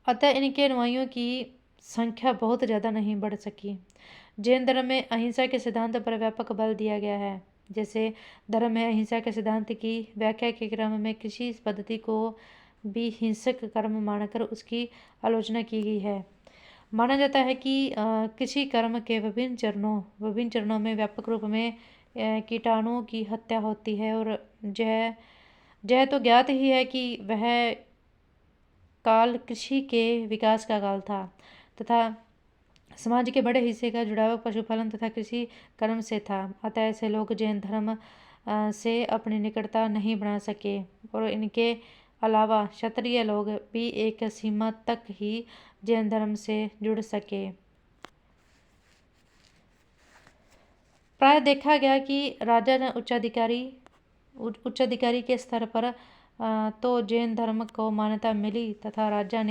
अतः इनके अनुयायियों की संख्या बहुत ज़्यादा नहीं बढ़ सकी। जैन धर्म में अहिंसा के सिद्धांत पर व्यापक बल दिया गया है। जैसे धर्म में अहिंसा के सिद्धांत की व्याख्या के क्रम में कृषि पद्धति को भी हिंसक कर्म मानकर उसकी आलोचना की गई है। माना जाता है कि कृषि कर्म के विभिन्न चरणों में व्यापक रूप में कीटाणुओं की हत्या होती है, और यह तो ज्ञात ही है कि वह काल कृषि के विकास का काल था तथा समाज के बड़े हिस्से का जुड़ाव पशुपालन तथा कृषि कर्म से था। अतः ऐसे लोग जैन धर्म से अपनी निकटता नहीं बना सके, और इनके अलावा क्षत्रिय लोग भी एक सीमा तक ही जैन धर्म से जुड़ सके। प्राय देखा गया कि राजा ने उच्चाधिकारी के स्तर पर तो जैन धर्म को मान्यता मिली तथा राजा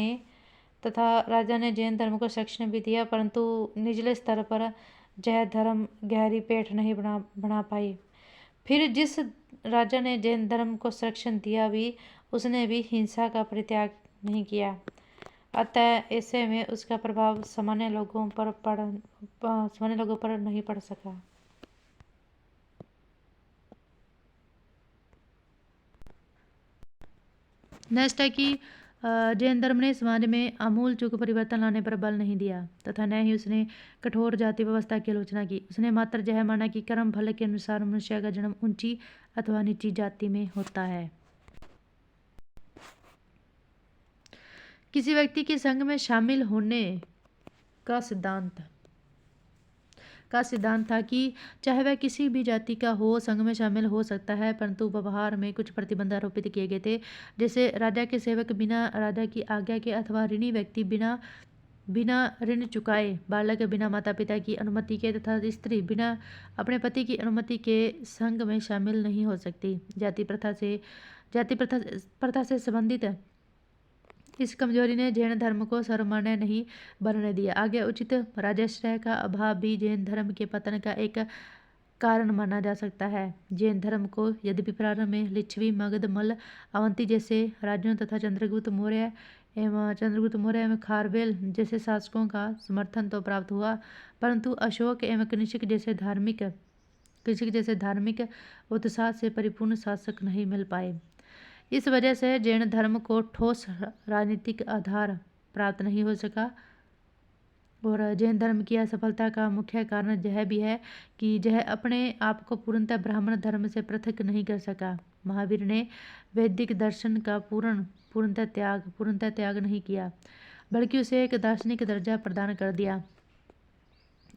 ने जैन धर्म को संरक्षण भी दिया, परंतु निचले स्तर पर यह धर्म गहरी पेठ नहीं बना पाई। फिर जिस राजा ने जैन धर्म को संरक्षण दिया भी, उसने भी हिंसा का परित्याग नहीं किया। अतः ऐसे में उसका प्रभाव सामान्य लोगों पर नहीं पड़ सका। नेक्स्ट है कि जैन धर्म ने समाज में आमूल चूक परिवर्तन लाने पर बल नहीं दिया तथा न ही उसने कठोर जाति व्यवस्था की आलोचना की। उसने मात्र यह माना कि कर्म फल के अनुसार मनुष्य का जन्म ऊंची अथवा नीची जाति में होता है। किसी व्यक्ति के संघ में शामिल होने का सिद्धांत था कि चाहे वह किसी भी जाति का हो, संघ में शामिल हो सकता है, परंतु व्यवहार में कुछ प्रतिबंध आरोपित किए गए थे। जैसे राजा के सेवक बिना राजा की आज्ञा के अथवा ऋणी व्यक्ति बिना ऋण चुकाए, बालक बिना माता पिता की अनुमति के तथा स्त्री बिना अपने पति की अनुमति के संघ में शामिल नहीं हो सकती। जाति प्रथा से संबंधित इस कमजोरी ने जैन धर्म को सर्वमान्य नहीं बनने दिया। आगे उचित राजाश्रय का अभाव भी जैन धर्म के पतन का एक कारण माना जा सकता है। जैन धर्म को यद्यपि प्रारंभ में लिच्छवी, मगध, मल्ल, अवंती जैसे राज्यों तथा चंद्रगुप्त मौर्य एवं खारवेल जैसे शासकों का समर्थन तो प्राप्त हुआ, परंतु अशोक एवं कनिष्क जैसे धार्मिक उत्साह से परिपूर्ण शासक नहीं मिल पाए। इस वजह से जैन धर्म को ठोस राजनीतिक आधार प्राप्त नहीं हो सका, और जैन धर्म की असफलता का मुख्य कारण यह भी है कि यह अपने आप को पूर्णतः ब्राह्मण धर्म से पृथक नहीं कर सका। महावीर ने वैदिक दर्शन का पूर्णतः त्याग नहीं किया, बल्कि उसे एक दार्शनिक दर्जा प्रदान कर दिया।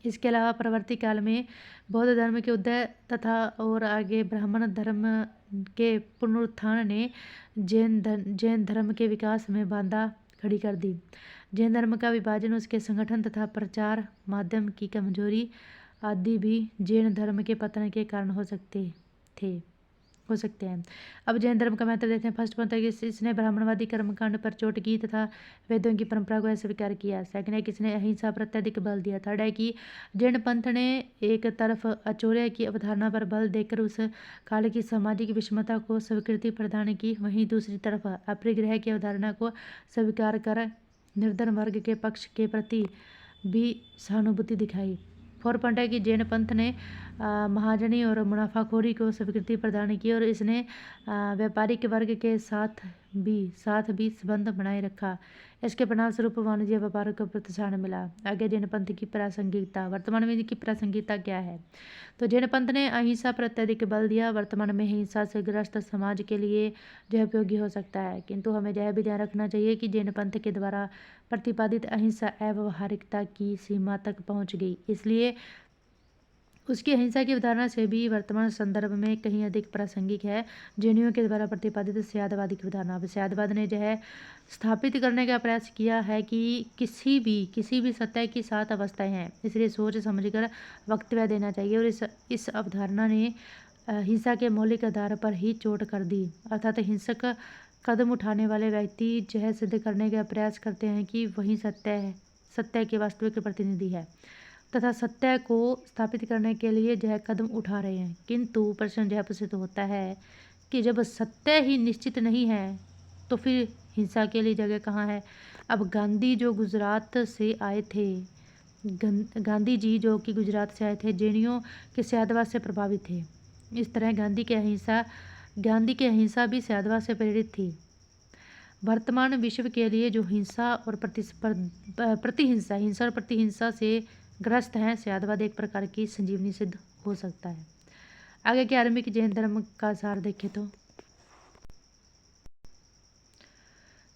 इसके अलावा परवर्ती काल में बौद्ध धर्म के उदय तथा और आगे ब्राह्मण धर्म के पुनरुत्थान ने जैन धर्म के विकास में बाधा खड़ी कर दी। जैन धर्म का विभाजन, उसके संगठन तथा प्रचार माध्यम की कमजोरी आदि भी जैन धर्म के पतन के कारण हो सकते हैं। अब जैन धर्म का महत्व देखते हैं। फर्स्ट पॉइंट है कि इसने ब्राह्मणवादी कर्मकांड पर चोट की तथा वेदों की परंपरा को अस्वीकार किया। सेकंड है कि इसने अहिंसा पर अत्यधिक बल दिया। थर्ड है कि जैन पंथ ने एक तरफ आचौर्य की अवधारणा पर बल देकर उस काल की सामाजिक विषमता को स्वीकृति प्रदान की, वहीं दूसरी तरफ अपरिग्रह की अवधारणा को स्वीकार कर निर्धन वर्ग के पक्ष के प्रति भी सहानुभूति दिखाई। फोर पॉइंट है कि जैन पंथ ने महाजनी और मुनाफाखोरी को स्वीकृति प्रदान की, और इसने व्यापारिक वर्ग के साथ भी संबंध बनाए रखा। इसके परिणाम स्वरूप वाणिज्य व्यापार को प्रोत्साहन मिला। आगे जैन पंथ की प्रासंगिकता। वर्तमान में इनकी प्रासंगिकता क्या है? तो जैन पंथ ने अहिंसा पर अत्यधिक बल दिया। वर्तमान में हिंसा से ग्रस्त समाज के लिए जो उपयोगी हो सकता है, किंतु हमें यह भी ध्यान रखना चाहिए कि जैन पंथ के द्वारा प्रतिपादित अहिंसा अव्यावहारिकता की सीमा तक पहुंच गई, इसलिए उसकी अहिंसा की अवधारणा से भी वर्तमान संदर्भ में कहीं अधिक प्रासंगिक है। जैनियों के द्वारा प्रतिपादित स्यादवादी की अवधारणा। स्यादवाद ने यह स्थापित करने का प्रयास किया है कि किसी भी सत्य की 7 अवस्थाएं हैं, इसलिए सोच समझकर वक्तव्य देना चाहिए, और इस अवधारणा ने हिंसा के मौलिक आधार पर ही चोट कर दी, अर्थात हिंसक कदम उठाने वाले व्यक्ति यह सिद्ध करने का प्रयास करते हैं कि वही सत्य है, सत्य के वास्तविक प्रतिनिधि है तथा सत्य को स्थापित करने के लिए यह कदम उठा रहे हैं। किंतु प्रश्न यह प्रस्तुत होता है कि जब सत्य ही निश्चित नहीं है तो फिर हिंसा के लिए जगह कहाँ है। अब गांधी जो गुजरात से आए थे, गांधी जी जो कि गुजरात से आए थे, जैनियों के सत्यवाद से प्रभावित थे। इस तरह गांधी की अहिंसा भी सत्यवाद से प्रेरित थी। वर्तमान विश्व के लिए जो हिंसा और प्रतिहिंसा से ग्रस्त हैं, सत्यवाद एक प्रकार की संजीवनी सिद्ध हो सकता है। आगे के आरंभिक जैन धर्म का सार देखें तो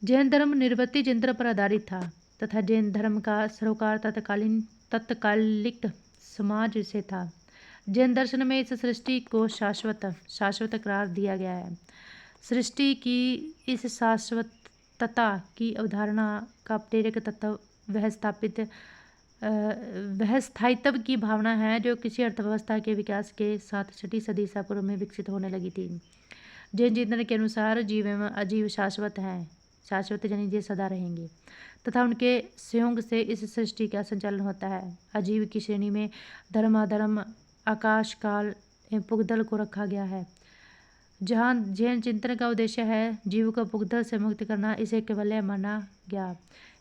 जैन धर्म निर्वृत्ति चिंतन पर आधारित था तथा जैन धर्म का सरोकार तत्कालिक समाज से था। जैन दर्शन में इस सृष्टि को शाश्वत करार दिया गया है। सृष्टि की इस शाश्वतता की अवधारणा का प्रेरक तत्व वह स्थायित्व की भावना है जो किसी अर्थव्यवस्था के विकास के साथ छठी सदी ईसा पूर्व में विकसित होने लगी थी। जैन चिंतन के अनुसार जीव एवं अजीव शाश्वत हैं, शाश्वत यानी ये सदा रहेंगे तथा उनके संयोग से इस सृष्टि का संचालन होता है। अजीव की श्रेणी में धर्म अधर्म आकाश काल एवं पुगदल को रखा गया है। जहाँ जैन चिंतन का उद्देश्य है जीव को पुगदल से मुक्त करना, इसे केवल्य माना गया।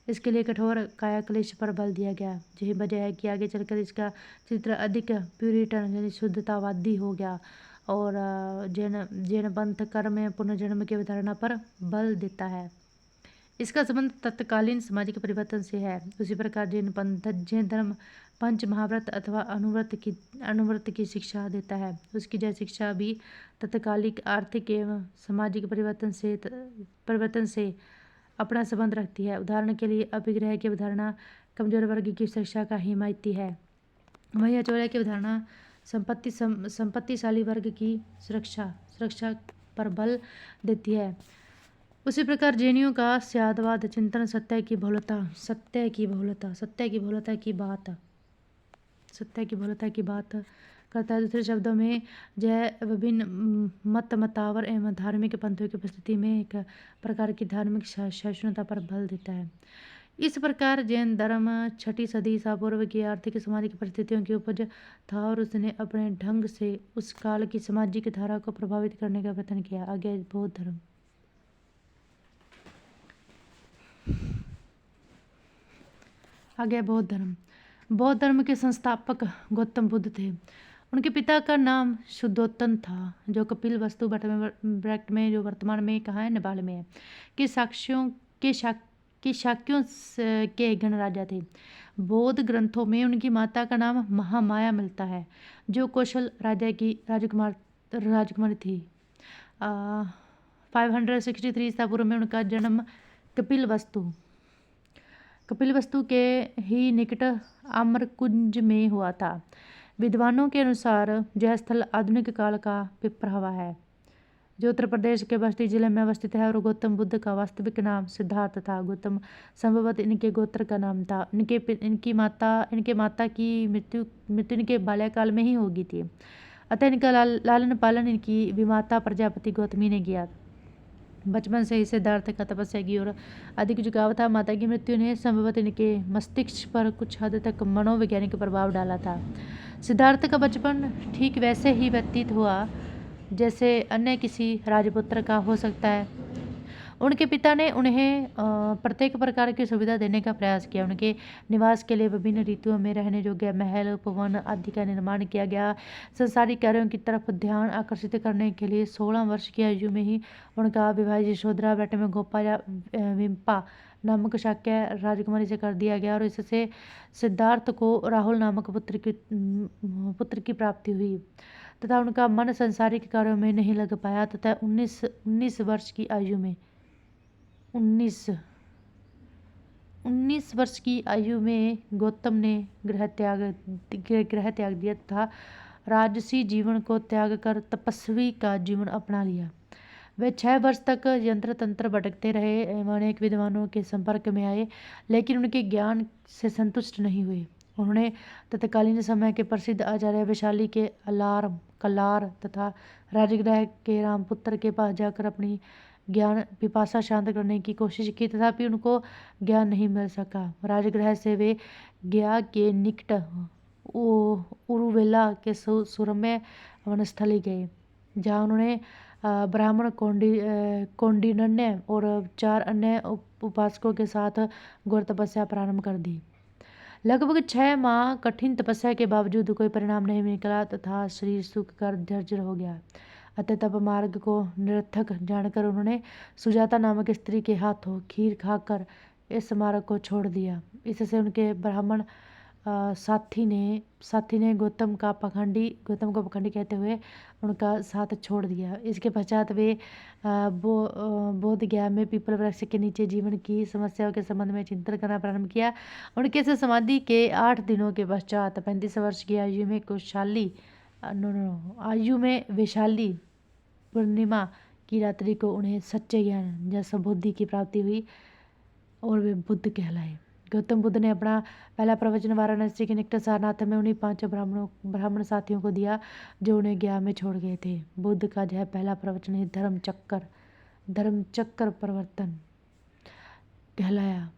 इसके लिए कठोर कायाक्लेश पर बल दिया गया। यही वजह है कि आगे चलकर इसका चित्र अधिक प्यूरिटन यानी शुद्धतावादी हो गया और जैन पंथ कर्म में पुनर्जन्म की अवधारणा पर बल देता है। इसका संबंध तत्कालीन सामाजिक परिवर्तन से है। उसी प्रकार जैन धर्म पंच महाव्रत अथवा अनुव्रत की शिक्षा देता है। उसकी यह शिक्षा भी तत्कालिक आर्थिक एवं सामाजिक परिवर्तन से अपना संबंध रखती है। उदाहरण के लिए अभिग्रह की अवधारणा कमजोर वर्ग की शिक्षा का हिमायती है, वहीं अचौर्य की अवधारणा संपत्तिशाली वर्ग की सुरक्षा पर बल देती है। उसी प्रकार जैनियों का सत्यवाद चिंतन सत्य की बहुलता की बात करता है। दूसरे शब्दों में यह विभिन्न मतावर एवं धार्मिक पंथों की उपस्थिति में एक प्रकार की धार्मिक सहिष्णुता पर बल देता है। इस प्रकार जैन धर्म छठी सदी ईसा पूर्व की आर्थिक सामाजिक परिस्थितियों की उपज था और उसने अपने ढंग से उस काल की सामाजिक धारा को प्रभावित करने का प्रयत्न किया। आगे बौद्ध धर्म के संस्थापक गौतम बुद्ध थे। उनके पिता का नाम शुद्धोत्तन था, जो कपिलवस्तु ब्रैकेट में जो वर्तमान में कहाँ है, नेपाल में है, के शाक्यों के गणराजा थे। बौद्ध ग्रंथों में उनकी माता का नाम महामाया मिलता है, जो कौशल राजा की राजकुमारी थी। 563 ईसा पूर्व में उनका जन्म कपिलवस्तु के ही निकट आम्रकुंज में हुआ था। विद्वानों के अनुसार यह स्थल आधुनिक काल का पिपरावा है, जो उत्तर प्रदेश के बस्ती जिले में अवस्थित है, और गौतम बुद्ध का वास्तविक नाम सिद्धार्थ था। गौतम संभवतः इनके गोत्र का नाम था। इनके माता की मृत्यु इनके बाल्यकाल में ही हो गई थी, अतः इनका लालन पालन इनकी विमाता प्रजापति गौतमी ने किया। बचपन से ही सिद्धार्थ का तपस्या की और अधिक झुकाव था। माता की मृत्यु ने संभवतः इनके मस्तिष्क पर कुछ हद तक मनोवैज्ञानिक प्रभाव डाला था। सिद्धार्थ का बचपन ठीक वैसे ही व्यतीत हुआ जैसे अन्य किसी राजपुत्र का हो सकता है। उनके पिता ने उन्हें प्रत्येक प्रकार की सुविधा देने का प्रयास किया। उनके निवास के लिए विभिन्न ऋतुओं में रहने योग्य महल, उपवन आदि का निर्माण किया गया। संसारिक कार्यों की तरफ ध्यान आकर्षित करने के लिए 16 वर्ष की आयु में ही उनका विवाह यशोधरा बेटे में गोपा या विम्पा नामक शाक्य राजकुमारी से कर दिया गया और इससे सिद्धार्थ को राहुल नामक पुत्र की प्राप्ति हुई तथा उनका मन संसारिक कार्यों में नहीं लग पाया तथा 19 वर्ष की आयु में गौतम ने ग्रह त्याग दिया तथा राजसी जीवन को त्याग कर तपस्वी का जीवन अपना लिया। वे 6 वर्ष तक यंत्र तंत्र भटकते रहे एवं अनेक विद्वानों के संपर्क में आए, लेकिन उनके ज्ञान से संतुष्ट नहीं हुए। उन्होंने तत्कालीन समय के प्रसिद्ध आचार्य वैशाली के कलार तथा राजगृह के रामपुत्र के पास जाकर अपनी ज्ञान पिपासा शांत करने की कोशिश की, तथापि उनको ज्ञान नहीं मिल सका। राजगृह से वे गया के निकट उरुवेला के सुरम्य वनस्थली गए, जहाँ उन्होंने ब्राह्मण कौंडिन्य और 4 अन्य उपासकों के साथ घोर तपस्या प्रारंभ कर दी। लगभग 6 माह कठिन तपस्या के बावजूद कोई परिणाम नहीं निकला तथा शरीर सूख कर जर्जर हो गया। अतः तप मार्ग को निरर्थक जानकर उन्होंने सुजाता नामक स्त्री के हाथों खीर खाकर इस मार्ग को छोड़ दिया। इससे उनके ब्राह्मण साथी ने गौतम को पखंडी कहते हुए उनका साथ छोड़ दिया। इसके पश्चात वे बोध गया में पीपल वृक्ष के नीचे जीवन की समस्याओं के संबंध में चिंतन करना प्रारंभ किया। उनके इस समाधि के 8 दिनों के पश्चात 35 वर्ष की आयु में वैशाली पूर्णिमा की रात्रि को उन्हें सच्चे ज्ञान या संबुद्धि की प्राप्ति हुई और वे बुद्ध कहलाए। गौतम बुद्ध ने अपना पहला प्रवचन वाराणसी के निकट सारनाथ में उन्हीं 5 ब्राह्मण साथियों को दिया जो उन्हें ज्ञान में छोड़ गए थे। बुद्ध का यह पहला प्रवचन ही धर्मचक्र प्रवर्तन कहलाया।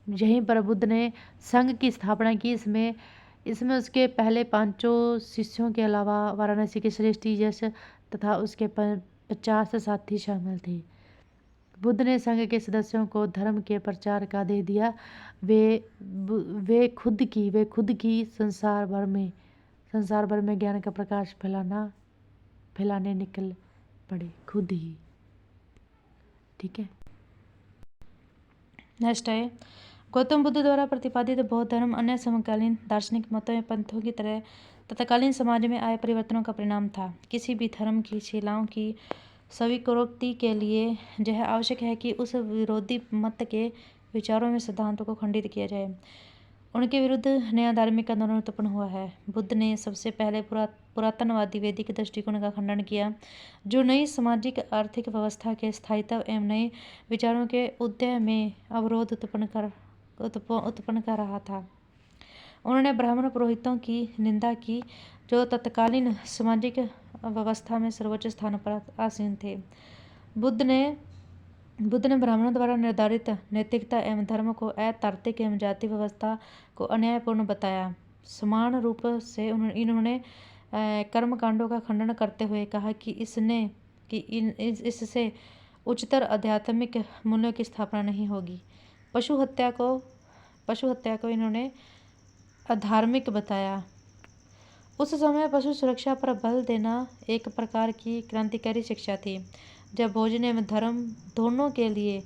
यहीं पर बुद्ध ने संघ की स्थापना की। इसमें उसके पहले 5 शिष्यों के अलावा वाराणसी के श्रेष्ठ यश तथा उसके 50 साथी शामिल थे। बुद्ध ने संघ के सदस्यों को धर्म के प्रचार का आदेश दिया। वे खुद की संसार भर में ज्ञान का प्रकाश फैलाने निकल पड़े, खुद ही। ठीक है, नेक्स्ट है गौतम बुद्ध द्वारा प्रतिपादित बौद्ध धर्म अन्य समकालीन दार्शनिक मतों एवं पंथों की तरह तत्कालीन समाज में आए परिवर्तनों का परिणाम था। किसी भी धर्म की शिलाओं की स्वीकारोक्ति के लिए यह आवश्यक है कि उस विरोधी मत के विचारों में सिद्धांतों को खंडित किया जाए। उनके विरुद्ध नया धार्मिक आंदोलन उत्पन्न हुआ है। बुद्ध ने सबसे पहले पुरातनवादी वैदिक दृष्टिकोण का खंडन किया, जो नई सामाजिक आर्थिक व्यवस्था के स्थायित्व एवं नए विचारों के उदय में अवरोध उत्पन्न कर रहा था। उन्होंने ब्राह्मण पुरोहितों की निंदा की, जो तत्कालीन सामाजिक व्यवस्था में सर्वोच्च स्थान पर आसीन थे। बुद्ध ने ब्राह्मणों द्वारा निर्धारित नैतिकता एवं धर्म को अतार्किक एवं जाति व्यवस्था को अन्यायपूर्ण बताया। समान रूप से इन्होंने कर्मकांडों का खंडन करते हुए कहा कि इससे उच्चतर आध्यात्मिक मूल्यों की स्थापना नहीं होगी। पशु हत्या को इन्होंने अधार्मिक बताया। उस समय पशु सुरक्षा पर बल देना एक प्रकार की क्रांतिकारी शिक्षा थी, जब भोजन एवं धर्म दोनों के लिए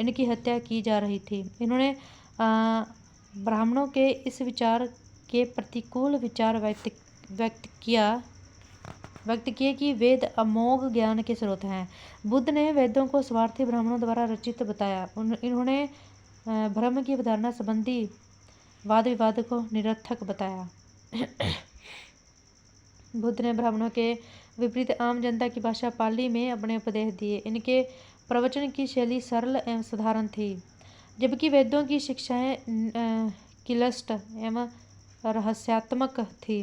इनकी हत्या की जा रही थी। इन्होंने ब्राह्मणों के इस विचार के प्रतिकूल विचार व्यक्त किए कि वेद अमोघ ज्ञान के स्रोत हैं। बुद्ध ने वेदों को स्वार्थी ब्राह्मणों द्वारा रचित बताया। इन्होंने ब्रह्म की अवधारणा संबंधी वाद विवाद को निरर्थक बताया। बुद्ध ने ब्राह्मणों के विपरीत आम जनता की भाषा पाली में अपने उपदेश दिए। इनके प्रवचन की शैली सरल एवं साधारण थी, जबकि वेदों की शिक्षाएं क्लिष्ट एवं रहस्यात्मक थी।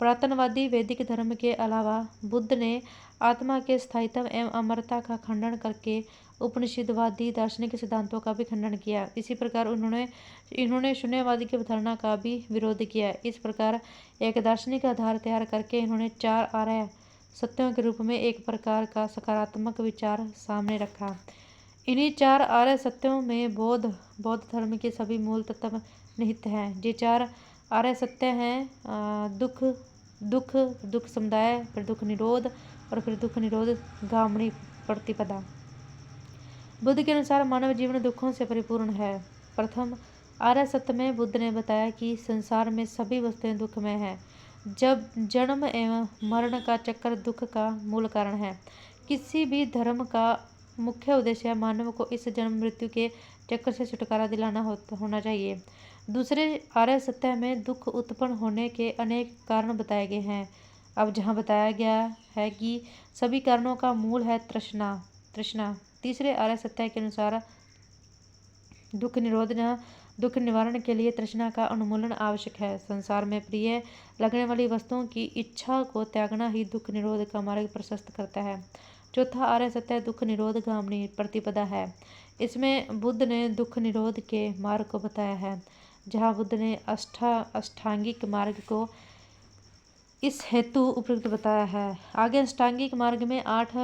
पुरातनवादी वैदिक धर्म के अलावा बुद्ध ने आत्मा के स्थायित्व एवं अमरता का खंडन करके उपनिषदवादी दार्शनिक सिद्धांतों का भी खंडन किया। इसी प्रकार इन्होंने शून्यवादी की अवधारणा का भी विरोध किया। इस प्रकार एक दार्शनिक आधार तैयार करके इन्होंने 4 आर्य सत्यों के रूप में एक प्रकार का सकारात्मक विचार सामने रखा। इन्हीं 4 आर्य सत्यों में बौद्ध धर्म के सभी मूल तत्व निहित हैं। ये 4 आर्य सत्य हैं दुख समुदाय, फिर दुख निरोध और फिर दुख निरोध गामनी प्रतिपदा। बुद्ध के अनुसार मानव जीवन दुखों से परिपूर्ण है। प्रथम आर्य सत्य में बुद्ध ने बताया कि संसार में सभी वस्तुएं दुखमय हैं। जब जन्म एवं मरण का चक्र दुख का मूल कारण है। किसी भी धर्म का मुख्य उद्देश्य मानव को इस जन्म मृत्यु के चक्र से छुटकारा दिलाना होना चाहिए। दूसरे आर्य सत्य में दुख उत्पन्न होने के अनेक कारण बताए गए हैं। अब जहाँ बताया गया है कि सभी कारणों का मूल है तृष्णा। तीसरे आर्य सत्य के अनुसार दुख निवारण के लिए तृष्णा का उन्मूलन आवश्यक है। संसार में प्रिय लगने वाली वस्तुओं की इच्छा को त्यागना ही दुख निरोध का मार्ग प्रशस्त करता है। चौथा आर्य सत्य दुख निरोध गामिनी प्रतिपदा है। इसमें बुद्ध ने दुख निरोध के मार्ग को बताया है, जहाँ बुद्ध ने अष्टांगिक मार्ग को इस हेतु उपयुक्त बताया है। आगे अष्टांगिक मार्ग में आठ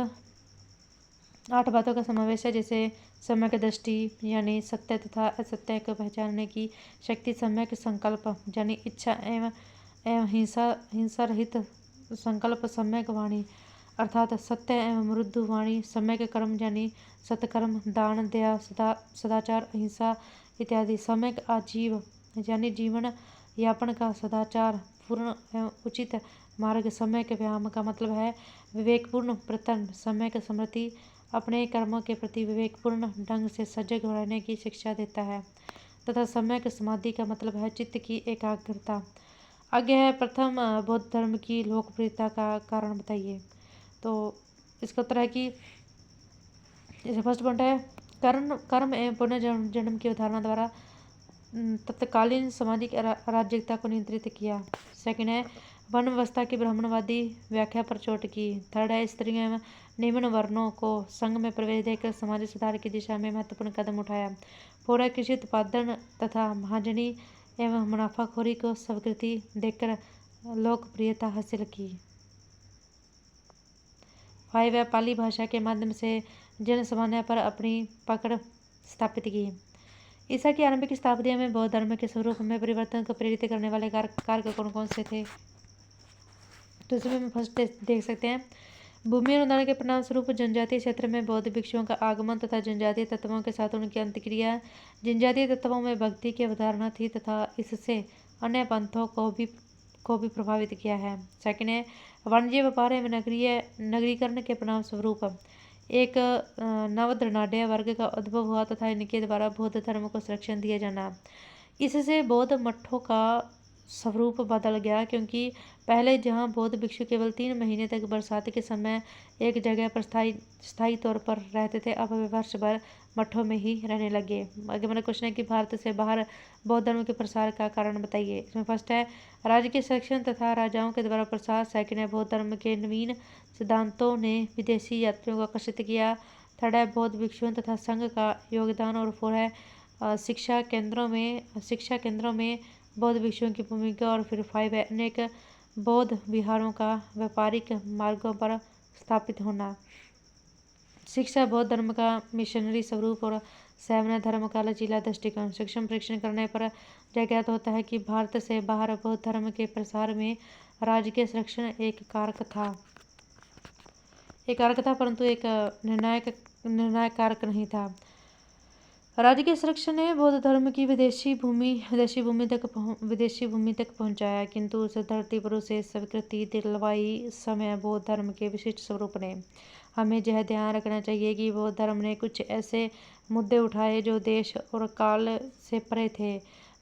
बातों का समावेश है, जैसे सम्यक दृष्टि यानी सत्य तथा असत्य को पहचानने की शक्ति, सम्यक संकल्प यानी इच्छा एवं हिंसा रहित संकल्प, सम्यक वाणी अर्थात सत्य एवं मृदु वाणी, सम्यक कर्म यानी सत्कर्म, दान, दया, सदाचार, अहिंसा इत्यादि, सम्यक आजीव यानी जीवन यापन का सदाचार पूर्ण एवं उचित मार्ग, सम्यक व्यायाम का मतलब है विवेकपूर्ण प्रयत्न, सम्यक स्मृति अपने कर्मों के प्रति विवेकपूर्ण ढंग से सजग रहने की शिक्षा देता है, तथा सम्यक समाधि का मतलब है चित्त की एकाग्रता। आगे है प्रथम बौद्ध धर्म की लोकप्रियता का कारण बताइए। तो इसका उत्तर है कि जैसे फर्स्ट पॉइंट है कर्म एवं पुनर्जन्म की अवधारणा द्वारा तत्कालीन सामाजिक अराजकता को नियंत्रित किया। सेकंड है वन व्यवस्था की ब्राह्मणवादी व्याख्या पर चोट की। थर्ड है स्त्रियों एवं निम्न वर्णों को संघ में प्रवेश देकर सामाजिक सुधार की दिशा में महत्वपूर्ण कदम उठाया। फोर है कृषि उत्पादन तथा महाजनी एवं मुनाफाखोरी को स्वीकृति देकर लोकप्रियता हासिल की। फाइव है पाली भाषा के माध्यम से जन सामान्य पर अपनी पकड़ स्थापित की। ईसा की आरंभिक शताब्दियों में बौद्ध धर्म के स्वरूप में परिवर्तन को प्रेरित करने वाले कारक कौन कौन से थे? तो इसमें हम फर्स्ट देख सकते हैं भूमि अनुदान के परिणाम स्वरूप जनजातीय क्षेत्र में बौद्ध भिक्षुओं का आगमन तथा जनजातीय तत्वों के साथ उनकी अंतक्रिया। जनजातीय तत्वों में भक्ति की अवधारणा थी तथा इससे अन्य पंथों को भी प्रभावित किया है। सेकंड है वाणिज्य व्यापार एवं नगरीकरण के परिणाम स्वरूप एक नवधनाढ़ वर्ग का उद्भव हुआ तथा इनके द्वारा बौद्ध धर्म को संरक्षण दिया जाना। इससे बौद्ध मठों का स्वरूप बदल गया, क्योंकि पहले जहां बौद्ध भिक्षु केवल 3 महीने तक बरसात के समय एक जगह पर स्थायी तौर पर रहते थे, अब वे वर्ष भर मठों में ही रहने लगे। आगे मेरा क्वेश्चन है कि भारत से बाहर बौद्ध धर्म के प्रसार का कारण बताइए। इसमें फर्स्ट है राज्य के संरक्षण तथा राजाओं के द्वारा प्रसार। सेकंड है बौद्ध धर्म के नवीन सिद्धांतों ने विदेशी यात्रियों को आकर्षित किया। थर्ड है बौद्ध भिक्षुओं तथा संघ का योगदान। और फोर है शिक्षा केंद्रों में बौद्ध भिक्षुओं की भूमिका। और फिर फाइव है अनेक बौद्ध विहारों का व्यापारिक मार्गों पर स्थापित होना। शिक्षा बौद्ध धर्म का मिशनरी स्वरूप और सैवन्य धर्म का लचीला दृष्टिकोण। सूक्ष्म परीक्षण करने पर ज्ञात होता है कि भारत से बाहर बौद्ध धर्म के प्रसार में राज्य के संरक्षण एक कारक था, परंतु एक निर्णायक कारक नहीं था। राज्य के संरक्षण ने बौद्ध धर्म की विदेशी भूमि तक पहुंचाया, किंतु उस धरती पर उसे स्वीकृति दिलवाई समय बौद्ध धर्म के विशिष्ट स्वरूप ने। हमें यह ध्यान रखना चाहिए कि बौद्ध धर्म ने कुछ ऐसे मुद्दे उठाए जो देश और काल से परे थे।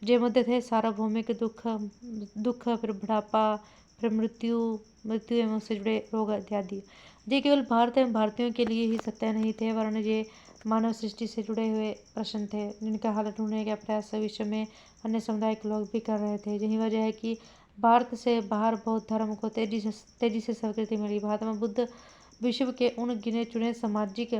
ये मुद्दे थे सार्वभौमिक दुख, फिर बुढ़ापा, फिर मृत्यु एवं उससे जुड़े रोग इत्यादि। ये केवल भारत एवं भारतीयों के लिए ही सत्य नहीं थे, वरन ये मानव सृष्टि से जुड़े हुए प्रश्न थे, जिनका हल ढूंढने का प्रयास विश्व में अन्य समुदाय के लोग भी कर रहे थे। यही वजह है कि भारत से बाहर बौद्ध धर्म को तेजी से स्वीकृति मिली। महात्मा बुद्ध विश्व के उन गिने चुने सामाजिक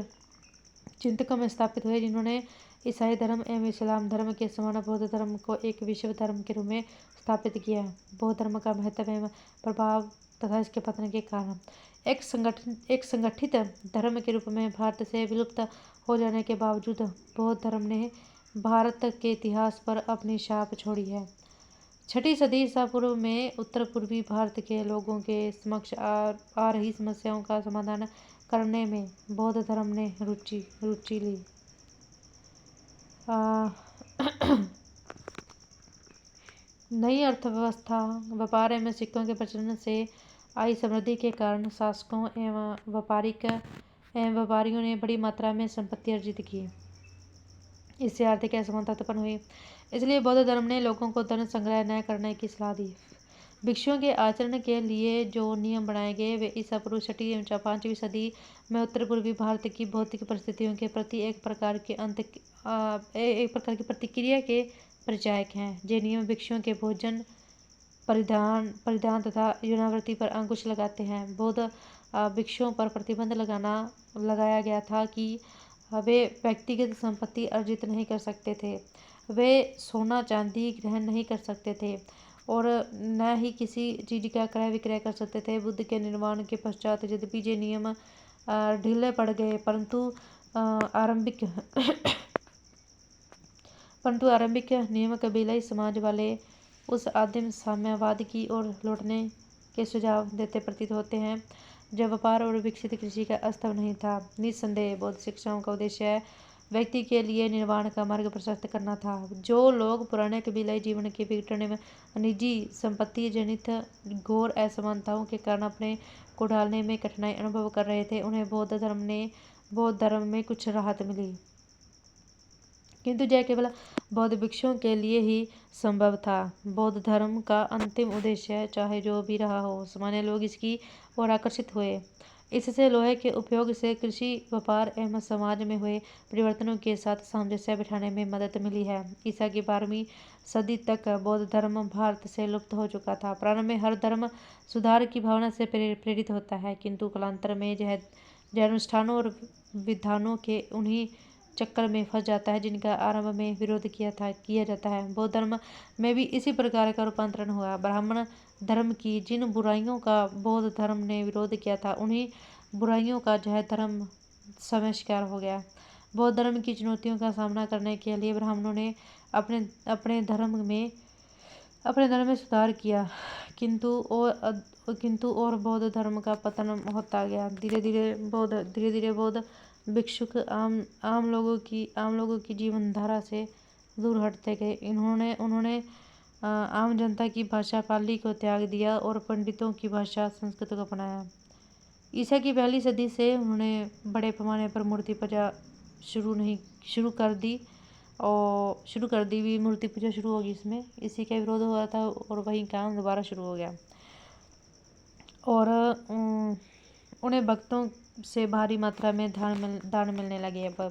चिंतकों में स्थापित हुए जिन्होंने ईसाई धर्म एवं इस्लाम धर्म के समान बौद्ध धर्म को एक विश्व धर्म के रूप में स्थापित किया। बौद्ध धर्म का महत्व एवं प्रभाव तथा इसके पतन के कारण एक संगठित धर्म के रूप में भारत से विलुप्त हो जाने के बावजूद बौद्ध धर्म ने भारत के इतिहास पर अपनी छाप छोड़ी है। 6वीं सदी ईसा पूर्व में उत्तर पूर्वी भारत के लोगों के समक्ष आ रही समस्याओं का समाधान करने में बौद्ध धर्म ने रुचि ली। नई अर्थव्यवस्था, व्यापार एवं सिक्कों के प्रचलन से आई समृद्धि के कारण शासकों एवं व्यापारियों ने बड़ी मात्रा में संपत्ति अर्जित की। इससे आर्थिक असमानता उत्पन्न हुई। इसलिए बौद्ध धर्म ने लोगों को धन संग्रह न करने की सलाह दी। भिक्षुओं के आचरण के लिए जो नियम बनाए गए वे ईसा पूर्व 6वीं एवं 5वीं सदी में उत्तर पूर्वी भारत की भौतिक परिस्थितियों के प्रति एक प्रकार की प्रतिक्रिया के परिचायक हैं। ये नियम भिक्षुओं के भोजन, परिधान तथा यौनावृत्ति पर अंकुश लगाते हैं। बौद्ध भिक्षुओं पर प्रतिबंध लगाया गया था कि वे व्यक्तिगत संपत्ति अर्जित नहीं कर सकते थे, वे सोना चांदी ग्रहण नहीं कर सकते थे और न ही किसी चीज़ का क्रय विक्रय कर सकते थे। बुद्ध के निर्माण के पश्चात यद्यपि ये नियम ढीले पड़ गए, परंतु आरंभिक नियम कबीलाई समाज वाले उस आदिम साम्यवाद की ओर लौटने के सुझाव देते प्रतीत होते हैं, जब व्यापार और विकसित कृषि का अस्तव नहीं था। निस्संदेह बौद्ध शिक्षाओं का उद्देश्य व्यक्ति के लिए निर्वाण का मार्ग प्रशस्त करना था। जो लोग पुराने कबीलाई जीवन के विघटन में निजी संपत्ति जनित घोर असमानताओं के कारण अपने को ढालने में कठिनाई अनुभव कर रहे थे, उन्हें बौद्ध धर्म में कुछ राहत मिली, किंतु यह केवल बौद्ध भिक्षुओं के लिए ही संभव था। बौद्ध धर्म का अंतिम उद्देश्य चाहे जो भी रहा हो, सामान्य लोग इसकी ओर आकर्षित हुए। इससे लोहे के उपयोग से कृषि, व्यापार एवं समाज में हुए परिवर्तनों के साथ सामंजस्य बिठाने में मदद मिली है। ईसा की 12वीं सदी तक बौद्ध धर्म भारत से लुप्त हो चुका था। प्रारंभ में हर धर्म सुधार की भावना से प्रेरित होता है, किंतु कालांतर में यह अनुष्ठानों और विधानों के उन्हीं चक्कर में फंस जाता है जिनका आरंभ में विरोध किया जाता है। बौद्ध धर्म में भी इसी प्रकार का रूपांतरण हुआ। ब्राह्मण धर्म की जिन बुराइयों का बौद्ध धर्म ने विरोध किया था, उन्हीं बुराइयों का जैन धर्म समय शिकार हो गया। बौद्ध धर्म की चुनौतियों का सामना करने के लिए ब्राह्मणों ने अपने धर्म में सुधार किया, किंतु और बौद्ध धर्म का पतन होता गया। धीरे धीरे बौद्ध भिक्षुक आम लोगों की जीवन धारा से दूर हटते गए। उन्होंने आम जनता की भाषा पाली को त्याग दिया और पंडितों की भाषा संस्कृत को अपनाया। ईसा की 1ली सदी से उन्होंने बड़े पैमाने पर मूर्ति पूजा शुरू कर दी भी मूर्ति पूजा शुरू होगी इसमें। इसी का विरोध हुआ था और वही काम दोबारा शुरू हो गया और उन्हें भक्तों से भारी मात्रा में दान मिलने लगे। अब है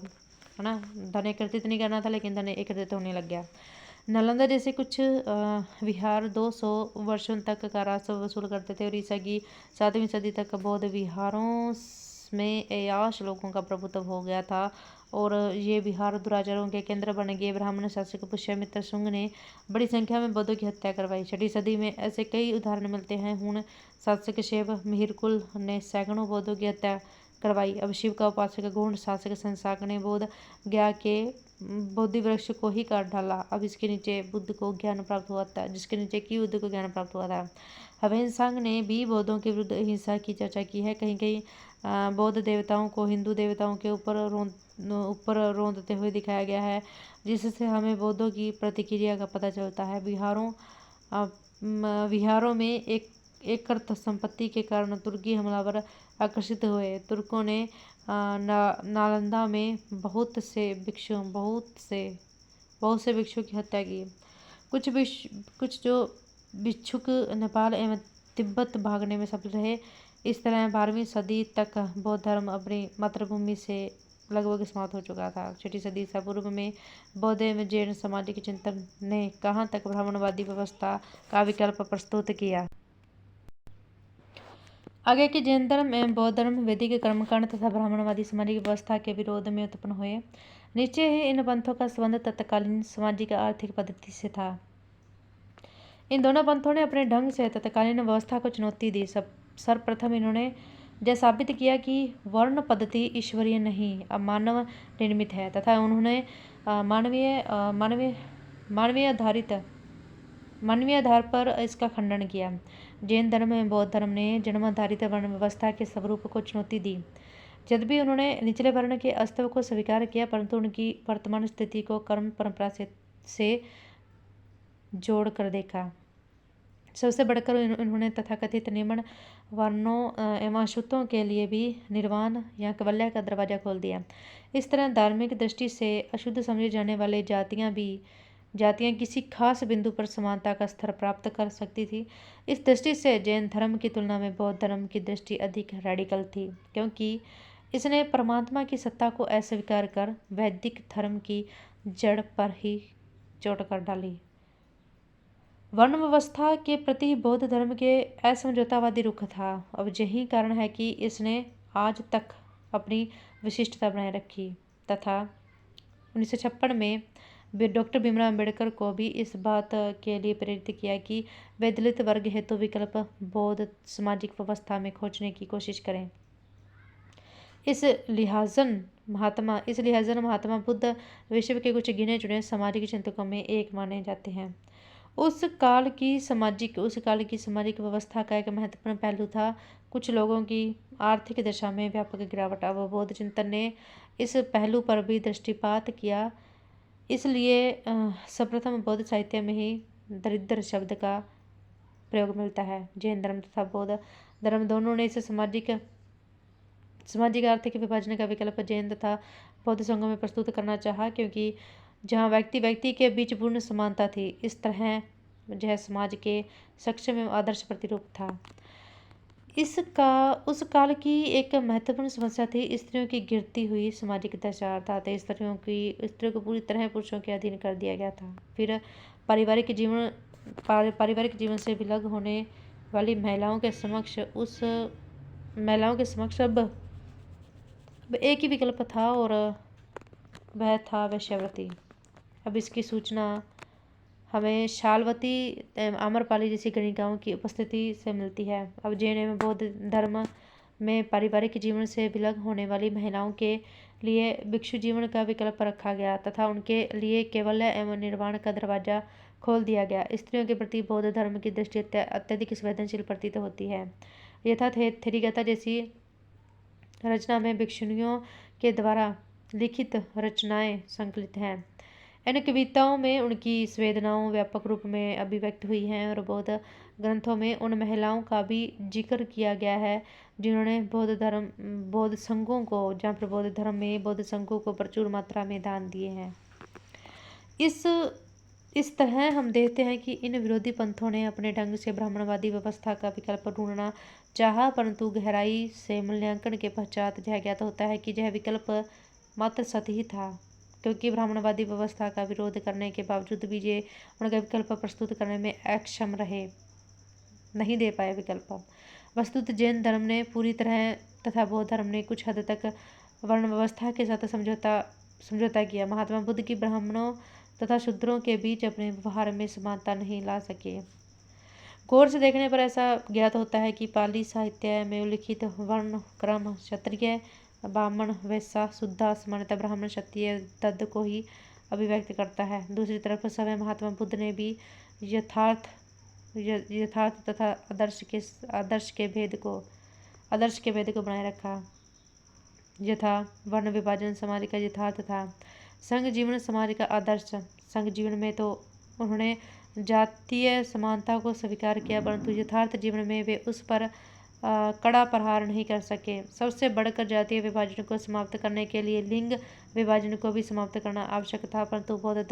ना, धन एकत्रित नहीं करना था लेकिन धन एकत्रित होने लग गया। नालंदा जैसे कुछ विहार 200 वर्षों तक का राजस्व वसूल करते थे और ईसा की 7वीं सदी तक बौद्ध विहारों में अयाश लोगों का प्रभुत्व हो गया था और ये विहार दुराचारों के केंद्र बन गए। ब्राह्मण शासक पुष्यमित्र शुंग ने बड़ी संख्या में बौद्धों की हत्या करवाई। 6ठी सदी में ऐसे कई उदाहरण मिलते हैं। हुन शासक शिव मिहिरकुल ने सैकड़ों बौद्धों की हत्या करवाई। अब शिव का उपासक गौड़ शासक शंशाक ने बोध गया के बोधि वृक्ष को ही काट डाला। अब इसके नीचे बुद्ध को ज्ञान प्राप्त हुआ था, जिसके नीचे की बुद्ध को ज्ञान प्राप्त हुआ था। हवेनसांग ने भी बौद्धों के विरुद्ध हिंसा की चर्चा की है। कहीं कहीं बौद्ध देवताओं को हिंदू देवताओं के ऊपर रौंदते हुए दिखाया गया है, जिससे हमें बौद्धों की प्रतिक्रिया का पता चलता है। विहारों में एक संपत्ति के कारण तुर्की हमलावर आकर्षित हुए। तुर्कों ने नालंदा में बहुत से भिक्षुओं की हत्या की। कुछ जो भिक्षुक नेपाल एवं तिब्बत भागने में सफल रहे। इस तरह 12वीं सदी तक बौद्ध धर्म अपनी मातृभूमि से लगभग समाप्त हो चुका था। 6ठी सदी ईसा पूर्व में बौद्ध एवं जैन सामाजिक चिंतन ने कहाँ तक ब्राह्मणवादी व्यवस्था का विकल्प प्रस्तुत किया। आगे के जैन धर्म एवं बौद्ध धर्म वैदिक कर्मकांड तथा ब्राह्मणवादी सामाजिक व्यवस्था के विरोध में उत्पन्न हुए। निश्चय ही इन पंथों का संबंध तत्कालीन सामाजिक आर्थिक पद्धति से था। इन दोनों पंथों ने अपने ढंग से तत्कालीन व्यवस्था को चुनौती दी। सर्वप्रथम इन्होंने यह साबित किया कि वर्ण पद्धति ईश्वरीय नहीं मानव निर्मित है तथा उन्होंने मानवीय आधार पर इसका खंडन किया। जैन धर्म एवं बौद्ध धर्म ने जन्माधारित वर्ण व्यवस्था के स्वरूप को चुनौती दी। यद्यपि उन्होंने निचले वर्ण के अस्तित्व को स्वीकार किया, परंतु उनकी वर्तमान स्थिति को कर्म परंपरा से जोड़ कर देखा। सबसे बढ़कर इन्होंने तथाकथित निम्न वर्णों एवं अछूतों के लिए भी निर्वाण या कैवल्य का दरवाजा खोल दिया। इस तरह धार्मिक दृष्टि से अशुद्ध समझे जाने वाले जातियां किसी खास बिंदु पर समानता का स्तर प्राप्त कर सकती थी। इस दृष्टि से जैन धर्म की तुलना में बौद्ध धर्म की दृष्टि अधिक रेडिकल थी, क्योंकि इसने परमात्मा की सत्ता को अस्वीकार कर वैदिक धर्म की जड़ पर ही चोट कर डाली। वर्ण व्यवस्था के प्रति बौद्ध धर्म के असमझौतावादी रुख था। अब यही कारण है कि इसने आज तक अपनी विशिष्टता बनाए रखी तथा 1956 में डॉक्टर भीमराव अम्बेडकर को भी इस बात के लिए प्रेरित किया कि वे दलित वर्ग हेतु विकल्प बौद्ध सामाजिक व्यवस्था में खोजने की कोशिश करें। इस लिहाजन महात्मा बुद्ध विश्व के कुछ गिने चुने सामाजिक चिंतकों में एक माने जाते हैं। उस काल की सामाजिक व्यवस्था का एक महत्वपूर्ण पहलू था कुछ लोगों की आर्थिक दशा में व्यापक गिरावट। अब बौद्ध चिंतन ने इस पहलू पर भी दृष्टिपात किया। इसलिए सर्वप्रथम बौद्ध साहित्य में ही दरिद्र शब्द का प्रयोग मिलता है। जैन धर्म तथा बौद्ध धर्म दोनों ने इस सामाजिक आर्थिक विभाजन का विकल्प जैन तथा बौद्ध संघों में प्रस्तुत करना चाहा, क्योंकि जहाँ व्यक्ति के बीच पूर्ण समानता थी, इस तरह यह समाज के सक्षम एवं आदर्श प्रतिरूप था। उस काल की एक महत्वपूर्ण समस्या थी स्त्रियों की गिरती हुई सामाजिक दशा, अर्थात स्त्रियों को पूरी तरह पुरुषों के अधीन कर दिया गया था। फिर पारिवारिक जीवन से विलग होने वाली महिलाओं के समक्ष अब एक ही विकल्प था और वह था वेश्यावृत्ति। अब इसकी सूचना हमें शाल्वती आम्रपाली जैसी गणिकाओं की उपस्थिति से मिलती है। अब जैन एवं बौद्ध धर्म में पारिवारिक जीवन से विलग होने वाली महिलाओं के लिए भिक्षु जीवन का विकल्प रखा गया तथा उनके लिए केवल्य एवं निर्वाण का दरवाजा खोल दिया गया। स्त्रियों के प्रति बौद्ध धर्म की दृष्टि अत्यधिक संवेदनशील प्रतीत होती है। यथा थेरिगता जैसी रचना में भिक्षुणियों के द्वारा लिखित रचनाएं संकलित हैं। इन कविताओं में उनकी संवेदनाओं व्यापक रूप में अभिव्यक्त हुई हैं और बौद्ध ग्रंथों में उन महिलाओं का भी जिक्र किया गया है जिन्होंने बौद्ध संघों को प्रचुर मात्रा में दान दिए हैं। इस तरह हम देखते हैं कि इन विरोधी पंथों ने अपने ढंग से ब्राह्मणवादी व्यवस्था का विकल्प ढूंढना चाहा, परंतु गहराई से मूल्यांकन के पश्चात यह ज्ञात होता है कि यह विकल्प मात्र सतही था, क्योंकि ब्राह्मणवादी व्यवस्था का विरोध करने के बावजूद भी ये उनका विकल्प प्रस्तुत करने में अक्षम रहे, नहीं दे पाए विकल्प। वस्तुतः जैन धर्म ने पूरी तरह तथा बौद्ध धर्म ने कुछ हद तक वर्ण व्यवस्था के साथ समझौता किया। महात्मा बुद्ध की ब्राह्मणों तथा शूद्रों के बीच अपने व्यवहार में समानता नहीं ला सके। गौर से देखने पर ऐसा ज्ञात होता है कि पाली साहित्य में उल्लिखित वर्ण क्रम क्षत्रिय, ब्राह्मण, वैश्य, शूद्र सामान्यतः ब्राह्मण, क्षत्रिय, दद्द को ही अभिव्यक्त करता है। दूसरी तरफ समय महात्मा बुद्ध ने भी यथार्थ तथा आदर्श के भेद को बनाए रखा। यथा वर्ण विभाजन समाज का यथार्थ था, संघ जीवन समाज का आदर्श। संघ जीवन में तो उन्होंने जातीय समानता को स्वीकार किया, परंतु यथार्थ जीवन में वे उस पर कड़ा प्रहार नहीं कर सके। सबसे बढ़कर जातीय विभाजन को समाप्त करने के लिए लिंग विभाजन को भी समाप्त करना आवश्यक था, परंतु बौद्ध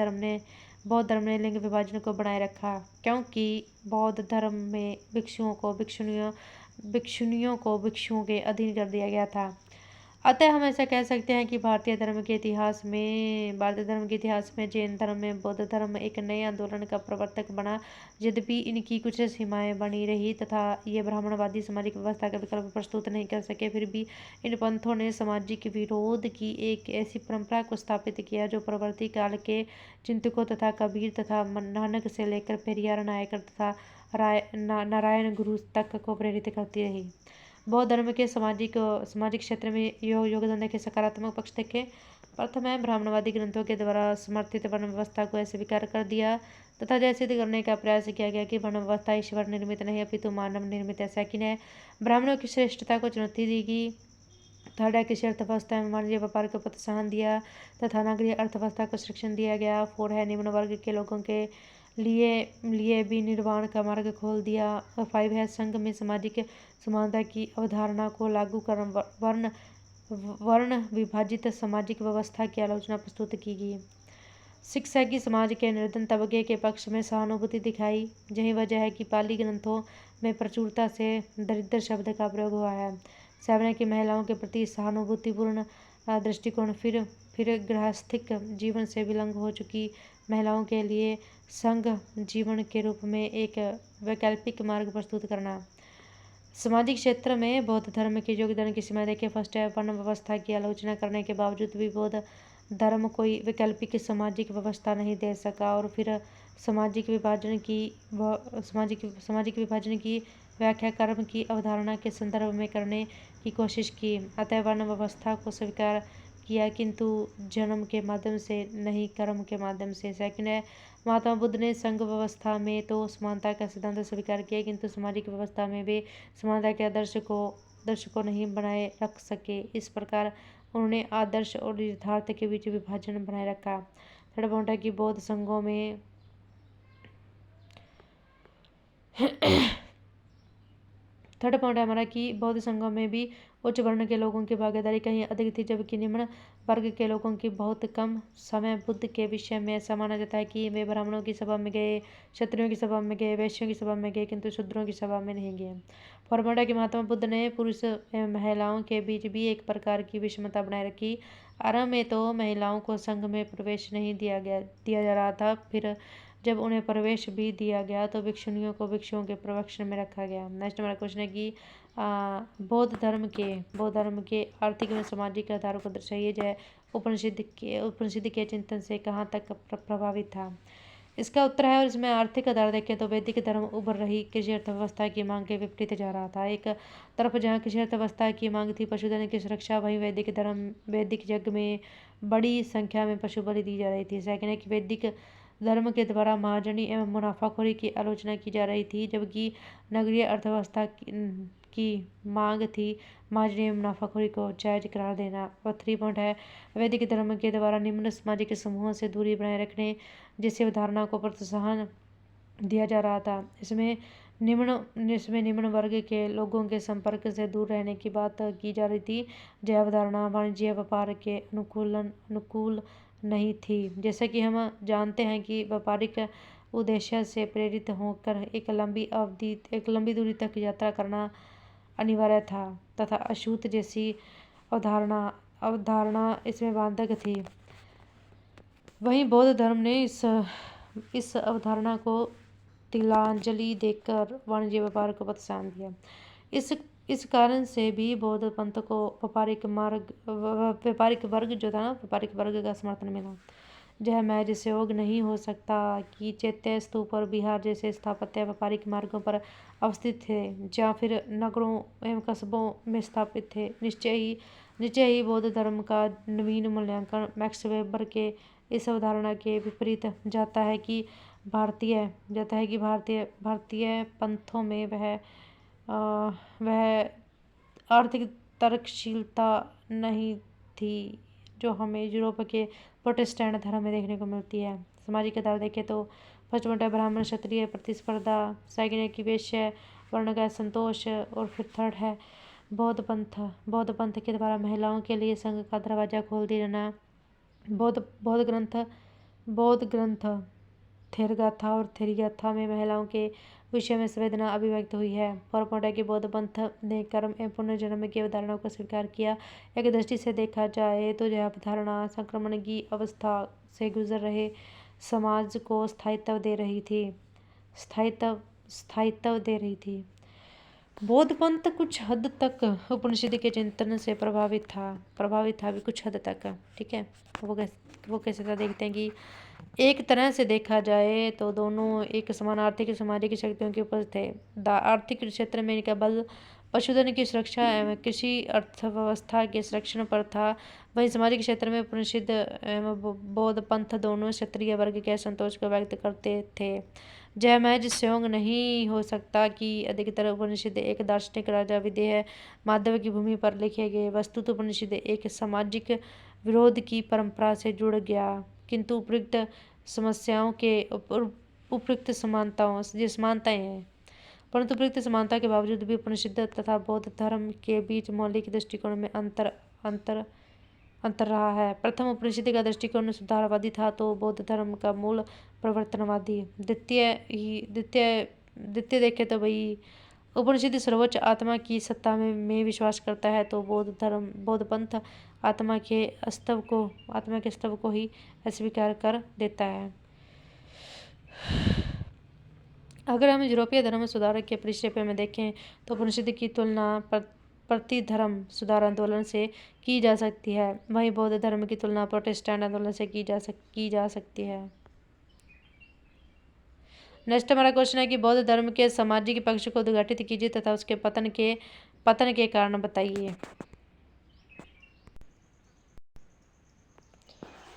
धर्म ने लिंग विभाजन को बनाए रखा, क्योंकि बौद्ध धर्म में भिक्षुओं को भिक्षुओं के अधीन कर दिया गया था। अतः हम ऐसा कह सकते हैं कि भारतीय धर्म के इतिहास में जैन धर्म में बौद्ध धर्म एक नए आंदोलन का प्रवर्तक बना। यद्यपि इनकी कुछ सीमाएं बनी रही तथा ये ब्राह्मणवादी सामाजिक व्यवस्था का विकल्प प्रस्तुत नहीं कर सके, फिर भी इन पंथों ने सामाजिक विरोध की एक ऐसी परंपरा को स्थापित किया जो परवर्ती काल के चिंतकों तथा कबीर तथा नानक से लेकर पेरियार नायकर तथा नारायण गुरु तक को प्रेरित करती रही। बौद्ध धर्म के सामाजिक क्षेत्र में योगदान के सकारात्मक पक्ष देखे। प्रथम है ब्राह्मणवादी ग्रंथों के द्वारा समर्थित वर्ण व्यवस्था को स्वीकार कर दिया तथा यह सिद्ध करने का प्रयास किया गया कि वर्ण व्यवस्था ईश्वर निर्मित नहीं अपितु मानव निर्मित है। सेकंड है ब्राह्मणों की श्रेष्ठता को चुनौती दी गई। थर्ड है कृषि अर्थव्यवस्था में वाणिज्य व्यापार को प्रोत्साहन दिया तथा नागरिक अर्थव्यवस्था को संरक्षण दिया गया। फोर है निम्न वर्ग के लोगों के लिए भी निर्वाण का मार्ग खोल दिया। और फाइव है संघ में सामाजिक समानता की अवधारणा को लागू कर वर्ण विभाजित सामाजिक व्यवस्था की आलोचना प्रस्तुत की गई। सिक्स है कि समाज के निर्धन तबके के पक्ष में सहानुभूति दिखाई। यही वजह है कि पाली ग्रंथों में प्रचुरता से दरिद्र शब्द का प्रयोग हुआ है। सेवन है कि महिलाओं के प्रति सहानुभूतिपूर्ण दृष्टिकोण। फिर गृहस्थिक जीवन से विलंग हो चुकी महिलाओं के लिए संघ जीवन के रूप में एक वैकल्पिक मार्ग प्रस्तुत करना। सामाजिक क्षेत्र में बौद्ध धर्म के योगदान की सीमा देखिए। फर्स्ट है, वर्ण व्यवस्था की आलोचना करने के बावजूद भी बौद्ध धर्म कोई वैकल्पिक सामाजिक व्यवस्था नहीं दे सका, और फिर सामाजिक विभाजन की व्याख्या कर्म की अवधारणा के संदर्भ में करने की कोशिश की। अतः वर्ण व्यवस्था को स्वीकार किया, किंतु जन्म के माध्यम से नहीं, कर्म के माध्यम से। सेकंड है, महात्मा बुद्ध ने संघ व्यवस्था में तो समानता का सिद्धांत स्वीकार किया, किंतु सामाजिक व्यवस्था में वे समानता के आदर्श को नहीं बनाए रख सके। इस प्रकार उन्होंने आदर्श और यथार्थ के बीच विभाजन बनाए रखा। थर्ड पॉइंट है कि बौद्ध संघों में थर्ड पॉइंट है हमारा कि बौद्ध संघों में भी उच्च वर्ण के लोगों की भागीदारी कहीं अधिक थी, जबकि निम्न वर्ग के लोगों की बहुत कम। समय बुद्ध के विषय में ऐसा माना जाता है कि वे ब्राह्मणों की सभा में गए, क्षत्रियों की सभा में गए, वैश्यों की सभा में गए, किंतु शूद्रों की सभा में नहीं गए। फॉर्मूला कि महात्मा बुद्ध ने पुरुष एवं महिलाओं के बीच भी एक प्रकार की विषमता बनाए रखी। आरंभ में तो महिलाओं को संघ में प्रवेश नहीं दिया जा रहा था, फिर जब उन्हें प्रवेश भी दिया गया तो भिक्षुणियों को भिक्षुओं के प्रवक्षण में रखा गया। नेक्स्ट हमारा क्वेश्चन है कि बौद्ध धर्म के आर्थिक एवं सामाजिक आधारों को दर्शाइए। जो उपनिषद के चिंतन से कहाँ तक प्रभावित था। इसका उत्तर है, और इसमें आर्थिक आधार देखें तो वैदिक धर्म उभर रही कृषि अर्थव्यवस्था की मांग के विपरीत जा रहा था। एक तरफ जहाँ कृषि अर्थव्यवस्था की मांग थी पशुधन की सुरक्षा, वहीं वैदिक यज्ञ में बड़ी संख्या में पशु बलि दी जा रही थी। सेकंड है कि वैदिक धर्म के द्वारा महाजनी एवं मुनाफाखोरी की आलोचना की जा रही थी, जबकि नगरीय अर्थव्यवस्था की मांग थी महाजनी एवं मुनाफाखोरी को जायज करार देना। और 3 पॉइंट है, वैदिक धर्म के द्वारा निम्न सामाजिक समूहों से दूरी बनाए रखने जैसी अवधारणा को प्रोत्साहन दिया जा रहा था। इसमें निम्न वर्ग के लोगों के संपर्क से दूर रहने की बात की जा रही थी। यह अवधारणा वाणिज्य व्यापार के अनुकूल नहीं थी। जैसे कि हम जानते हैं कि व्यापारिक उद्देश्य से प्रेरित होकर एक लंबी दूरी तक यात्रा करना अनिवार्य था, तथा अछूत जैसी अवधारणा इसमें बाधक थी। वहीं बौद्ध धर्म ने इस अवधारणा को तिलांजलि देकर वाणिज्य व्यापार को प्रोत्साहन दिया। इस कारण से भी बौद्ध पंथ को व्यापारिक वर्ग का समर्थन मिला। यह महज संयोग नहीं हो सकता कि चैत्य स्तूप और विहार जैसे स्थापत्य व्यापारिक मार्गों पर अवस्थित थे, या फिर नगरों एवं कस्बों में स्थापित थे। निश्चय ही बौद्ध धर्म का नवीन मूल्यांकन मैक्स वेबर के इस अवधारणा के विपरीत जाता है कि भारतीय पंथों में वह आर्थिक तर्कशीलता नहीं थी जो हमें यूरोप के प्रोटेस्टेंट धर्म में देखने को मिलती है। सामाजिक आधार देखें तो फर्स्ट पॉइंट है ब्राह्मण क्षत्रिय प्रतिस्पर्धा, सेकंड है कि वैश्य वर्ण का संतोष, और फिर थर्ड है बौद्ध पंथ के द्वारा महिलाओं के लिए संघ का दरवाजा खोल दिया जाना। बौद्ध ग्रंथ थेरगाथा और थेरिगाथा में महिलाओं के विषय में संवेदना अभिव्यक्त हुई है। फोर पॉइंट है कि बौद्ध पंथ ने कर्म एवं पुनर्जन्म की अवधारणा को स्वीकार किया। एक दृष्टि से देखा जाए तो यह अवधारणा संक्रमण की अवस्था से गुजर रहे समाज को स्थायित्व दे रही थी। बौद्ध पंथ कुछ हद तक उपनिषद के चिंतन से प्रभावित था भी कुछ हद तक। ठीक है, वो कैसे था देखते हैं कि एक तरह से देखा जाए तो दोनों एक समान आर्थिक सामाजिक शक्तियों के उपज थे। आर्थिक क्षेत्र में इनका बल पशुधन की सुरक्षा एवं कृषि अर्थव्यवस्था के संरक्षण पर था। वहीं सामाजिक क्षेत्र में उपनिषद एवं बौद्ध पंथ दोनों क्षत्रिय वर्ग के संतोष को व्यक्त करते थे। यह महज संयोग नहीं हो सकता कि अधिकतर उपनिषद एक दार्शनिक राजा विदेह माधव की भूमि पर लिखे गए। वस्तुतः उपनिषद एक सामाजिक विरोध की परंपरा से जुड़ गया, किंतु उपयुक्त समानताएं हैं। परंतु उपयुक्त समानता के बावजूद भी उपनिषद तथा बौद्ध धर्म के बीच मौलिक दृष्टिकोण में अंतर रहा है। प्रथम उपनिषद का दृष्टिकोण सुधारवादी था तो बौद्ध धर्म का मूल प्रवर्तनवादी। द्वितीय देखें तो भाई उपनिषद सर्वोच्च आत्मा की सत्ता में विश्वास करता है, तो बौद्ध पंथ आत्मा के अस्तित्व को ही अस्वीकार कर देता है। अगर हम यूरोपीय धर्म सुधारक के परिप्रेक्ष्य में देखें तो उपनिषद की तुलना प्रतिधर्म सुधार आंदोलन से की जा सकती है, वहीं बौद्ध धर्म की तुलना प्रोटेस्टेंट आंदोलन से की जा सकती है। नेक्स्ट हमारा क्वेश्चन है कि बौद्ध धर्म के सामाजिक पक्ष को उद्घाटित कीजिए तथा उसके पतन के कारण बताइए।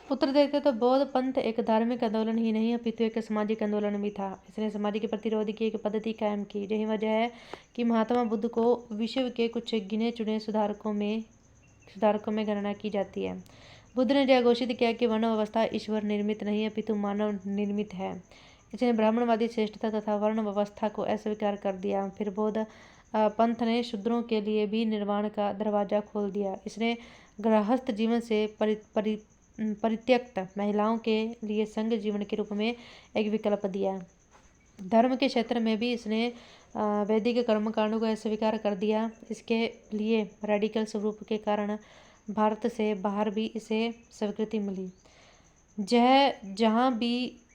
उत्तर देते तो बौद्ध पंथ एक धार्मिक आंदोलन ही नहीं अपितु एक सामाजिक आंदोलन भी था। इसने सामाजिक प्रतिरोध की एक पद्धति कायम की। यही वजह है कि महात्मा बुद्ध को विश्व के कुछ गिने चुने सुधारकों में गणना की जाती है। बुद्ध ने यह घोषित किया कि वर्ण व्यवस्था ईश्वर निर्मित नहीं अपितु मानव निर्मित है। इसने ब्राह्मणवादी श्रेष्ठता तथा वर्ण व्यवस्था को अस्वीकार कर दिया। फिर बौद्ध पंथ ने शूद्रों के लिए भी निर्वाण का दरवाजा खोल दिया। इसने गृहस्थ जीवन से परित्यक्त महिलाओं के लिए संघ जीवन के रूप में एक विकल्प दिया। धर्म के क्षेत्र में भी इसने वैदिक कर्मकांडों को अस्वीकार कर दिया। इसके लिए रेडिकल स्वरूप के कारण भारत से बाहर भी इसे स्वीकृति मिली। यह जहाँ भी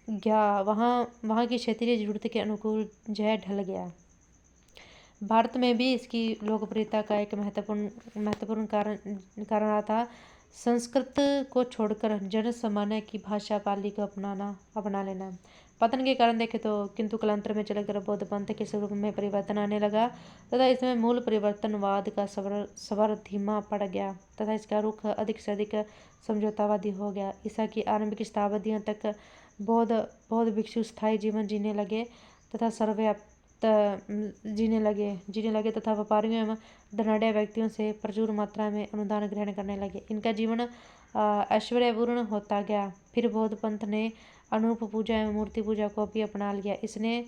गया वहाँ की क्षेत्रीय जरूरत के अनुकूल यह ढल गया। भारत में भी इसकी लोकप्रियता का एक महत्वपूर्ण कारण रहा था संस्कृत को छोड़कर जन सामान्य की भाषा पाली को अपना लेना। पतन के कारण देखें तो किंतु कालांतर में चलकर बौद्ध पंथ के स्वरूप में परिवर्तन आने लगा तथा इसमें मूल परिवर्तनवाद का स्वर धीमा पड़ गया तथा इसका रुख अधिक से अधिक समझौतावादी हो गया। ईसा की आरंभिक शताब्दियों तक बौद्ध भिक्षु स्थायी जीवन जीने लगे तथा सर्वव्याप्त जीने लगे तथा व्यापारियों एवं धनाढ़ व्यक्तियों से प्रचुर मात्रा में अनुदान ग्रहण करने लगे। इनका जीवन ऐश्वर्यपूर्ण होता गया। फिर बौद्ध पंथ ने अनूप पूजा एवं मूर्ति पूजा को भी अपना लिया। इसने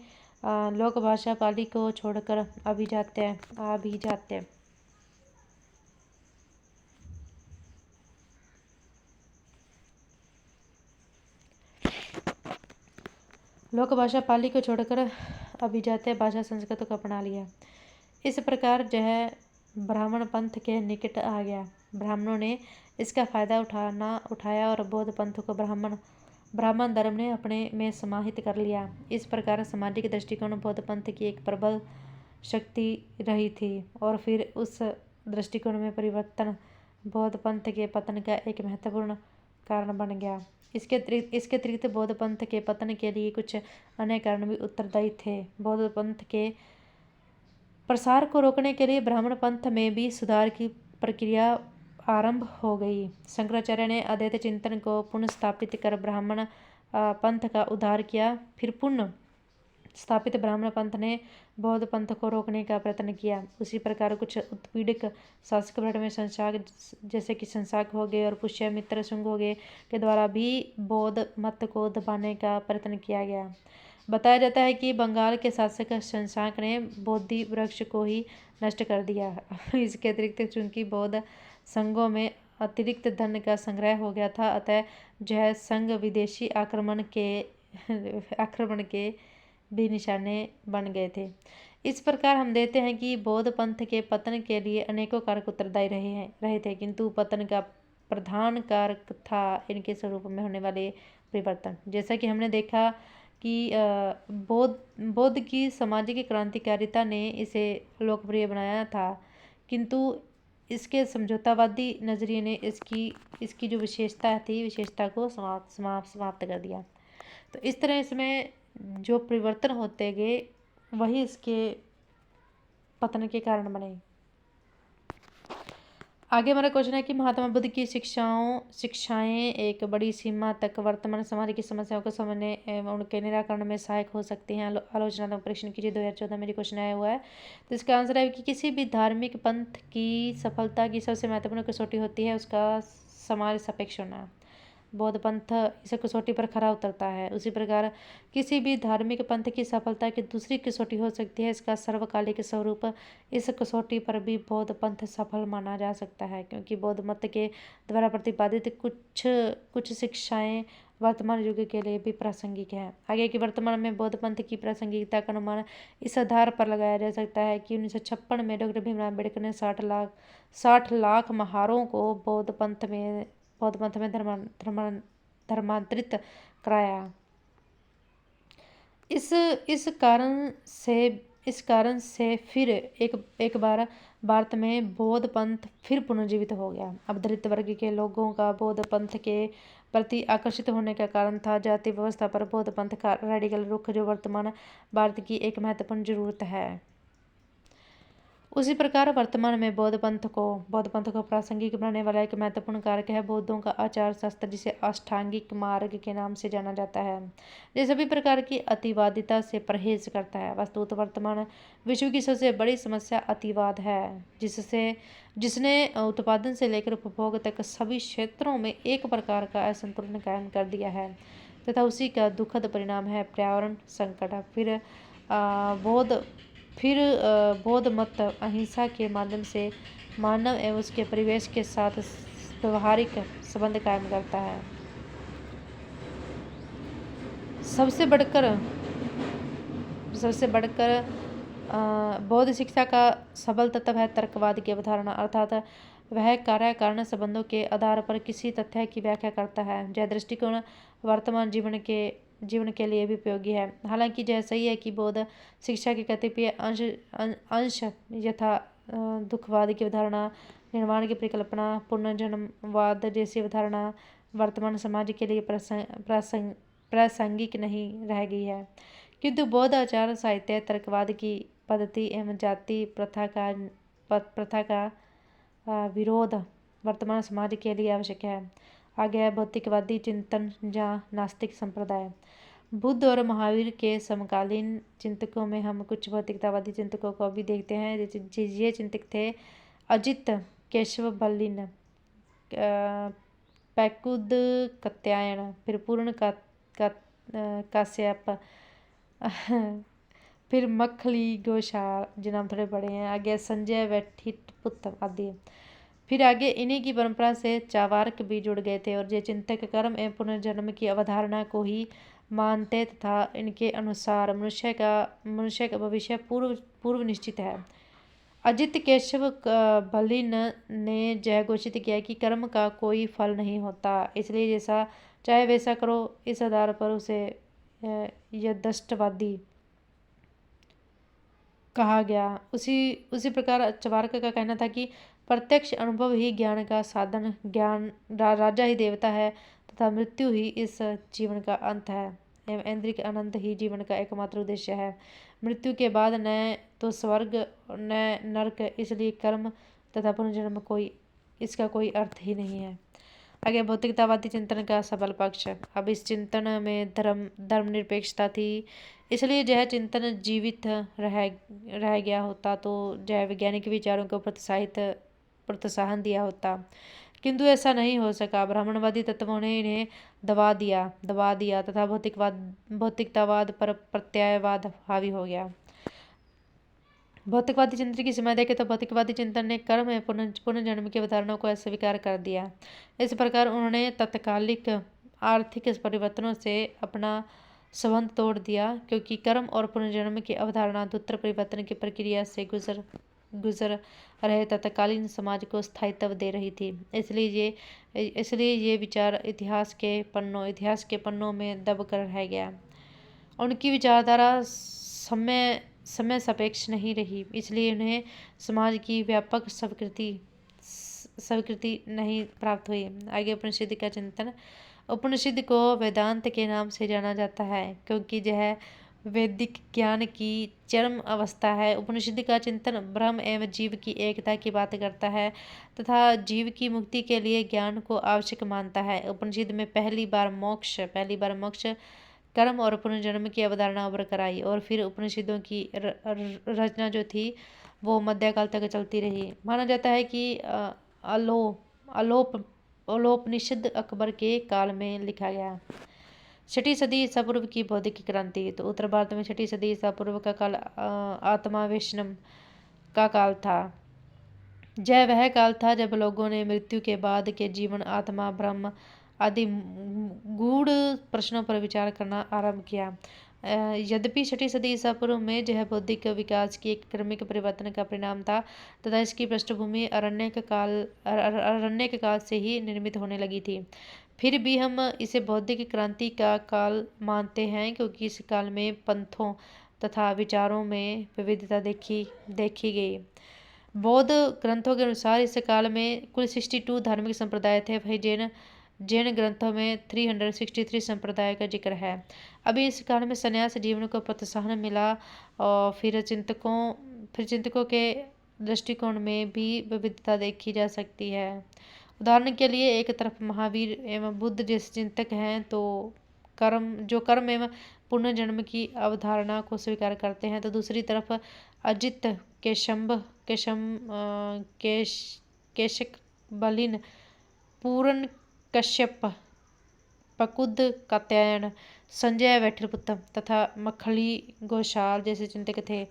लोक भाषा पाली को छोड़कर अभिजात्य भाषा संस्कृत को अपना लिया। इस प्रकार यह ब्राह्मण पंथ के निकट आ गया। ब्राह्मणों ने इसका फायदा उठाया और बौद्ध पंथ को ब्राह्मण धर्म ने अपने में समाहित कर लिया। इस प्रकार सामाजिक दृष्टिकोण बौद्ध पंथ की एक प्रबल शक्ति रही थी और फिर उस दृष्टिकोण में परिवर्तन बौद्ध पंथ के पतन का एक महत्वपूर्ण कारण बन गया। इसके अतिरिक्त बौद्ध पंथ के पतन के लिए कुछ अन्य कारण भी उत्तरदायी थे। बौद्ध पंथ के प्रसार को रोकने के लिए ब्राह्मण पंथ में भी सुधार की प्रक्रिया आरंभ हो गई। शंकराचार्य ने अद्वैत चिंतन को पुनः स्थापित कर ब्राह्मण पंथ का उद्धार किया। फिर पुनः स्थापित ब्राह्मण पंथ ने बौद्ध पंथ को रोकने का प्रयत्न किया। उसी प्रकार कुछ उत्पीड़क शासक भारत में संसाक जैसे कि संसाक हो गए और पुष्यमित्र शुंग हो गए के द्वारा भी बौद्ध मत को दबाने का प्रयत्न किया गया। बताया जाता है कि बंगाल के शासक संसाक ने बोधि वृक्ष को ही नष्ट कर दिया। इसके अतिरिक्त चूंकि बौद्ध संघों में अतिरिक्त धन का संग्रह हो गया था, अतः यह संघ विदेशी आक्रमण के भी निशाने बन गए थे। इस प्रकार हम देखते हैं कि बौद्ध पंथ के पतन के लिए अनेकों कारक उत्तरदायी रहे थे, किंतु पतन का प्रधान कारक था इनके स्वरूप में होने वाले परिवर्तन। जैसा कि हमने देखा कि बौद्ध की सामाजिक क्रांतिकारिता ने इसे लोकप्रिय बनाया था, किंतु इसके समझौतावादी नजरिए ने इसकी जो विशेषता को समाप्त कर दिया। तो इस तरह इसमें जो परिवर्तन होते गए वही इसके पतन के कारण बने। आगे हमारा क्वेश्चन है कि महात्मा बुद्ध की शिक्षाएं एक बड़ी सीमा तक वर्तमान समाज की समस्याओं को समझने एवं उनके निराकरण में सहायक हो सकती हैं। आलोचनात्मक परीक्षण कीजिए 2014 में क्वेश्चन आया हुआ है। तो इसका आंसर है कि किसी भी धार्मिक पंथ की सफलता की सबसे महत्वपूर्ण कसौटी होती है उसका समाज सापेक्ष होना। बौद्ध पंथ इस कसौटी पर खरा उतरता है। उसी प्रकार किसी भी धार्मिक पंथ की सफलता की दूसरी कसौटी हो सकती है इसका सर्वकालिक स्वरूप। इस कसौटी पर भी बौद्ध पंथ सफल माना जा सकता है, क्योंकि बौद्ध मत के द्वारा प्रतिपादित कुछ शिक्षाएं वर्तमान युग के लिए भी प्रासंगिक है। आगे कि वर्तमान में बौद्ध पंथ की प्रासंगिकता का अनुमान इस आधार पर लगाया जा सकता है कि 1956 में डॉक्टर भीमराव अम्बेडकर ने 60 लाख महारों को बौद्ध पंथ में धर्मांतरित कराया। इस कारण से फिर एक बार भारत में बौद्ध पंथ फिर पुनर्जीवित हो गया। अब दलित वर्ग के लोगों का बौद्ध पंथ के प्रति आकर्षित होने का कारण था जाति व्यवस्था पर बौद्ध पंथ का रेडिकल रुख, जो वर्तमान भारत की एक महत्वपूर्ण जरूरत है। उसी प्रकार वर्तमान में बौद्ध पंथ को प्रासंगिक बनाने वाला एक महत्वपूर्ण कारक है बौद्धों का आचार शास्त्र, जिसे अष्टांगिक मार्ग के नाम से जाना जाता है। ये सभी प्रकार की अतिवादिता से परहेज करता है। वस्तुतः वर्तमान विश्व की सबसे बड़ी समस्या अतिवाद है, जिसने उत्पादन से लेकर उपभोग तक सभी क्षेत्रों में एक प्रकार का असंतुलन कायम कर दिया है, तथा उसी का दुखद परिणाम है पर्यावरण संकट। बौद्ध मत अहिंसा के माध्यम से मानव एवं उसके परिवेश के साथ व्यवहारिक संबंध कायम करता है। सबसे बढ़कर बौद्ध शिक्षा का सबल तत्व है तर्कवाद की अवधारणा, अर्थात वह कार्य कारण संबंधों के आधार पर किसी तथ्य की व्याख्या करता है। यह दृष्टिकोण वर्तमान जीवन के लिए भी उपयोगी है। हालांकि यह सही है कि बौद्ध शिक्षा के कतिपय अंश यथा दुखवाद की अवधारणा, निर्वाण की परिकल्पना, पुनर्जन्मवाद जैसी अवधारणा वर्तमान समाज के लिए प्रासंगिक नहीं रह गई है, किंतु बौद्ध आचार साहित्य तर्कवाद की पद्धति एवं जाति प्रथा का विरोध वर्तमान समाज के लिए आवश्यक है। आगे है भौतिकवादी चिंतन या नास्तिक संप्रदाय। बुद्ध और महावीर के समकालीन चिंतकों में हम कुछ भौतिकतावादी चिंतकों को भी देखते हैं। ये चिंतक थे अजित केशव बल्लिन, पैकुद कात्यायन, फिर पूर्ण काश्यप, फिर मखली घोषाल, जो नाम थोड़े बड़े हैं। आगे संजय वैठितपुत्र आदि। फिर आगे इन्हीं की परंपरा से चावार्क भी जुड़ गए थे, और ये चिंतक कर्म एवं पुनर्जन्म की अवधारणा को ही मानते तथा इनके अनुसार मनुष्य का भविष्य पूर्व निश्चित है। अजित केशव बल्लिन ने यह घोषित किया कि कर्म का कोई फल नहीं होता, इसलिए जैसा चाहे वैसा करो। इस आधार पर उसे यथार्थवादी कहा गया। उसी प्रकार चावार्क का कहना था कि प्रत्यक्ष अनुभव ही ज्ञान का साधन, राजा ही देवता है तथा मृत्यु ही इस जीवन का अंत है एवं ऐन्द्रिक आनंद ही जीवन का एकमात्र उद्देश्य है। मृत्यु के बाद न तो स्वर्ग न नरक, इसलिए कर्म तथा पुनर्जन्म इसका कोई अर्थ ही नहीं है। आगे भौतिकतावादी चिंतन का सबल पक्ष। अब इस चिंतन में धर्मनिरपेक्षता थी, इसलिए यह चिंतन जीवित रह गया होता तो यह वैज्ञानिक विचारों को प्रोत्साहन दिया होता, किंतु ऐसा नहीं हो सका। ब्राह्मणवादी तत्वों ने इन्हें दबा दिया तथा भौतिकतावाद पर प्रत्ययवाद हावी हो गया। भौतिकवादी चिंतन की सीमा देखें तो भौतिकवादी चिंतन ने कर्म एवं पुनर्जन्म की अवधारणा को अस्वीकार कर दिया। इस प्रकार उन्होंने तत्कालिक आर्थिक परिवर्तनों से अपना संबंध तोड़ दिया, क्योंकि कर्म और पुनर्जन्म की अवधारणा द्रुत परिवर्तन की प्रक्रिया से गुजर रहे तत्कालीन समाज को स्थायित्व दे रही थी। इसलिए ये विचार इतिहास के पन्नों में दबकर रह गया। उनकी विचारधारा समय सापेक्ष नहीं रही, इसलिए उन्हें समाज की व्यापक स्वीकृति नहीं प्राप्त हुई। आगे उपनिषद का चिंतन। उपनिषद को वेदांत के नाम से जाना जाता है, क्योंकि यह वैदिक ज्ञान की चरम अवस्था है। उपनिषद का चिंतन ब्रह्म एवं जीव की एकता की बात करता है तथा जीव की मुक्ति के लिए ज्ञान को आवश्यक मानता है। उपनिषद में पहली बार मोक्ष, कर्म और पुनर्जन्म की अवधारणा उभर कर आई, और फिर उपनिषदों की रचना जो थी वो मध्यकाल तक चलती रही। माना जाता है कि अलोपनिषद अकबर के काल में लिखा गया। 6वीं सदी ईसा पूर्व की बौद्धिक क्रांति। तो उत्तर भारत में 6वीं सदी ईसा पूर्व का काल आत्मावेशनम का काल था। यह वह काल था जब लोगों ने मृत्यु के बाद के जीवन, आत्मा, ब्रह्म आदि गूढ़ प्रश्नों पर विचार करना आरंभ किया। यद्यपि 6वीं सदी ईसा पूर्व में यह बौद्धिक विकास की एक क्रमिक परिवर्तन का परिणाम था तथा इसकी पृष्ठभूमि अरण्यक काल से ही निर्मित होने लगी थी। फिर भी हम इसे बौद्धिक क्रांति का काल मानते हैं, क्योंकि इस काल में पंथों तथा विचारों में विविधता देखी गई। बौद्ध ग्रंथों के अनुसार इस काल में कुल 62 धार्मिक संप्रदाय थे। वही जैन ग्रंथों में 363 संप्रदाय का जिक्र है। अभी इस काल में संन्यास जीवन को प्रोत्साहन मिला और फिर चिंतकों के दृष्टिकोण में भी विविधता देखी जा सकती है। उदाहरण के लिए एक तरफ महावीर एवं बुद्ध जैसे चिंतक हैं तो कर्म एवं पुनर्जन्म की अवधारणा को स्वीकार करते हैं, तो दूसरी तरफ अजित केशकबलिन, पूरन कश्यप, पकुद कात्यायन, संजय वैठलपुत्र तथा मखली घोषाल जैसे चिंतक थे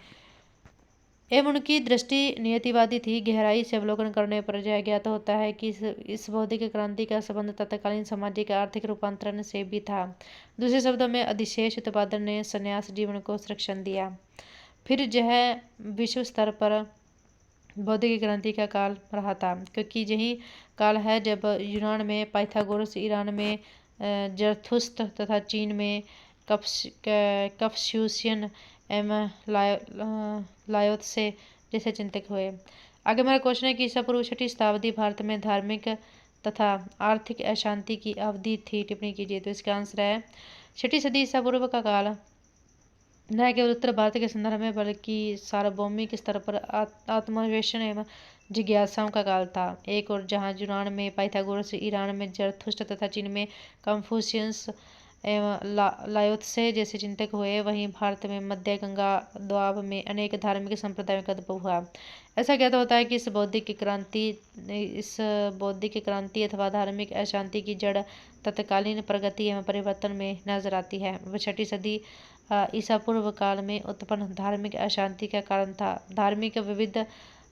एवं उनकी दृष्टि नियतिवादी थी। गहराई से अवलोकन करने पर यह ज्ञात होता है कि इस बौद्धिक क्रांति का संबंध तत्कालीन सामाजिक आर्थिक रूपांतरण से भी था। दूसरे शब्दों में अधिशेष उत्पादन ने संन्यास जीवन को संरक्षण दिया। फिर यह विश्व स्तर पर बौद्धिक क्रांति का काल रहा था, क्योंकि यही काल है जब यूनान में पाइथागोरस, ईरान में जरथुस्त्र तथा चीन में कफस्यूसियन एवं लायोत्से जैसे चिंतक हुए। आगे हमारा क्वेश्चन है कि ईसा पूर्व 6वीं शताब्दी भारत में धार्मिक तथा आर्थिक अशांति की अवधि थी। टिप्पणी कीजिए। तो इसका आंसर है 6वीं सदी ईसा पूर्व का काल न केवल उत्तर भारत के संदर्भ में बल्कि सार्वभौमिक स्तर पर आत्मान्वेषण एवं जिज्ञासाओं का काल था। एक और जहाँ यूनान में पाइथागोरस, ईरान में जरथुस्त्र तथा चीन में कन्फ्यूशियस एवं लायोत्से जैसे चिंतक हुए, वहीं भारत में मध्य गंगा द्वाब में अनेक धार्मिक संप्रदायों का उद्भव हुआ। ऐसा ज्ञात होता है कि इस बौद्धिक क्रांति अथवा धार्मिक अशांति की जड़ तत्कालीन प्रगति एवं परिवर्तन में नजर आती है। वह 6वीं सदी ईसा पूर्व काल में उत्पन्न धार्मिक अशांति का कारण था। धार्मिक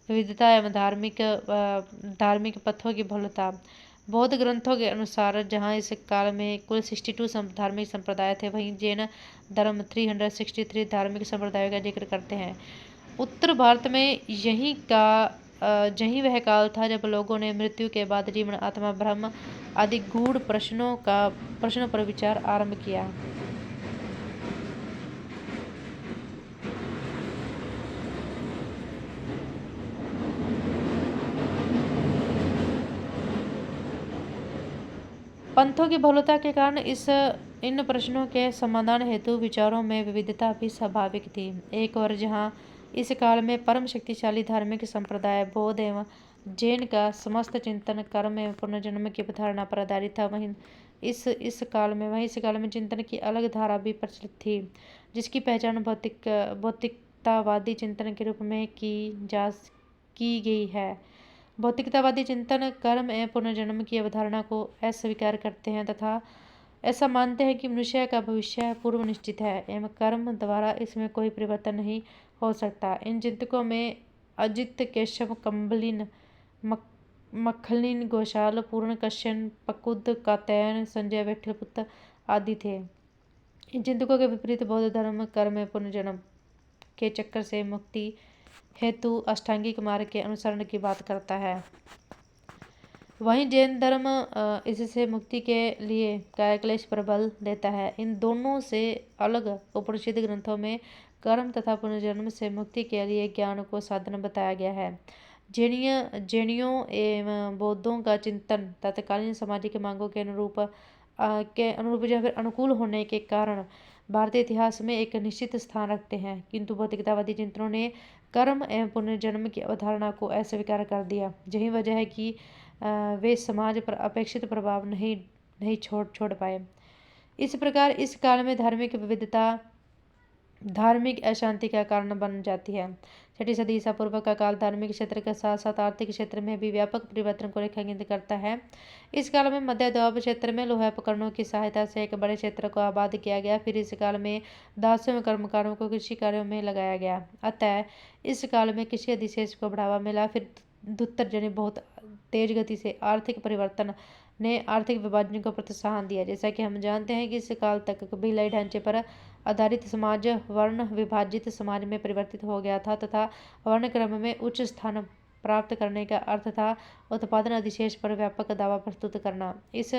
विविधता एवं धार्मिक पथों की बहुलता। बौद्ध ग्रंथों के अनुसार जहाँ इस काल में कुल 62 धार्मिक संप्रदाय थे, वहीं जैन धर्म 363 धार्मिक संप्रदायों का जिक्र करते हैं। उत्तर भारत में यही वह काल था जब लोगों ने मृत्यु के बाद जीवन, आत्मा, ब्रह्म आदि गूढ़ प्रश्नों पर विचार आरंभ किया। पंथों की बहुलता के कारण इन प्रश्नों के समाधान हेतु विचारों में विविधता भी स्वाभाविक थी। एक और जहाँ इस काल में परम शक्तिशाली धार्मिक संप्रदाय बौद्ध एवं जैन का समस्त चिंतन कर्म एवं पुनर्जन्म की अवधारणा पर आधारित था, वहीं इस काल में चिंतन की अलग धारा भी प्रचलित थी, जिसकी पहचान भौतिकतावादी चिंतन के रूप में की गई है। भौतिकतावादी चिंतन कर्म एवं पुनर्जन्म की अवधारणा को अस्वीकार करते हैं तथा ऐसा मानते हैं कि मनुष्य का भविष्य पूर्व निश्चित है एवं कर्म द्वारा इसमें कोई परिवर्तन नहीं हो सकता। इन चिंतकों में अजित केशकबलिन, मखलिन घोषाल, पूर्ण कश्यप, पकुद कात्यायन, संजय वैठलपुत्र आदि थे। इन चिंतकों के विपरीत बौद्ध धर्म कर्म एवं पुनर्जन्म के चक्कर से मुक्ति हेतु अष्टांगिक मार्ग के अनुसरण की बात करता है। वहीं जैन धर्म इससे मुक्ति के लिए कायक्लेश पर बल देता है। इन दोनों से अलग उपनिषद ग्रंथों में कर्म तथा पुनर्जन्म से मुक्ति के लिए ज्ञान को साधन बताया गया है। जैनियों एवं बौद्धों का चिंतन तत्कालीन सामाजिक मांगों के अनुरूप या फिर अनुकूल होने के कारण भारतीय इतिहास में एक निश्चित स्थान रखते हैं, किंतु भौतिकतावादी चिंतकों ने कर्म एवं पुनर्जन्म की अवधारणा को अस्वीकार कर दिया। यही वजह है कि वे समाज पर अपेक्षित प्रभाव नहीं छोड़ पाए। इस प्रकार इस काल में धार्मिक विविधता धार्मिक अशांति का कारण बन जाती है। 6वीं सदी ईसा पूर्व का काल धार्मिक क्षेत्र के साथ साथ आर्थिक क्षेत्र में भी व्यापक परिवर्तन को रेखांकित करता है। इस काल में मध्य द्वीप क्षेत्र में लोहा उपकरणों की सहायता से एक बड़े क्षेत्र को आबाद किया गया। फिर इस काल में दासों एवं कर्मकारों को कृषि कार्यों में लगाया गया। अतः इस काल में कृषि अधिशेष को बढ़ावा मिला। फिर धुत्तर जनित बहुत तेज गति से आर्थिक परिवर्तन ने आर्थिक विभाजन को प्रोत्साहन दिया। जैसा कि हम जानते हैं कि इस काल तक कबीलाई ढांचे पर आधारित समाज वर्ण विभाजित समाज में परिवर्तित हो गया था तथा वर्ण क्रम में उच्च स्थान प्राप्त करने का अर्थ था उत्पादन अधिशेष पर व्यापक दावा प्रस्तुत करना। इस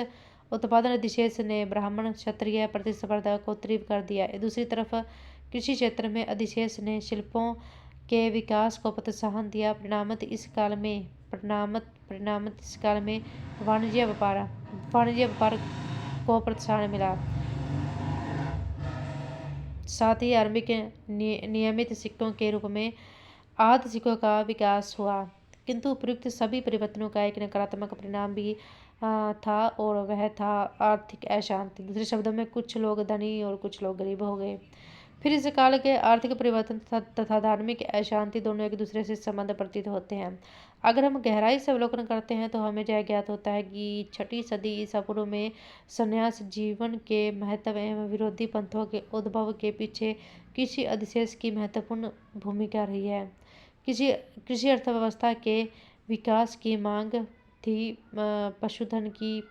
उत्पादन अधिशेष ने ब्राह्मण क्षत्रिय प्रतिस्पर्धा को तीव्र कर दिया। दूसरी तरफ कृषि क्षेत्र में अधिशेष ने शिल्पों के विकास को प्रोत्साहन दिया। परिणामत इस काल में वाणिज्य व्यापार को प्रोत्साहन मिला। साथ ही आरंभिक नियमित सिक्कों के रूप में आध सिक्कों का विकास हुआ। किंतु उपयुक्त सभी परिवर्तनों का एक नकारात्मक परिणाम भी था, और वह था आर्थिक अशांति। दूसरे शब्दों में कुछ लोग धनी और कुछ लोग गरीब हो गए। फिर इस काल के आर्थिक परिवर्तन तथा धार्मिक अशांति दोनों एक दूसरे से संबंध प्रतीत होते हैं। अगर हम गहराई से अवलोकन करते हैं तो हमें यह ज्ञात होता है कि 6ठी सदी ईसा पूर्व में संन्यास जीवन के महत्व एवं विरोधी पंथों के उद्भव के पीछे कृषि अधिशेष की महत्वपूर्ण भूमिका रही है। कृषि अर्थव्यवस्था के विकास की मांग थी पशुधन की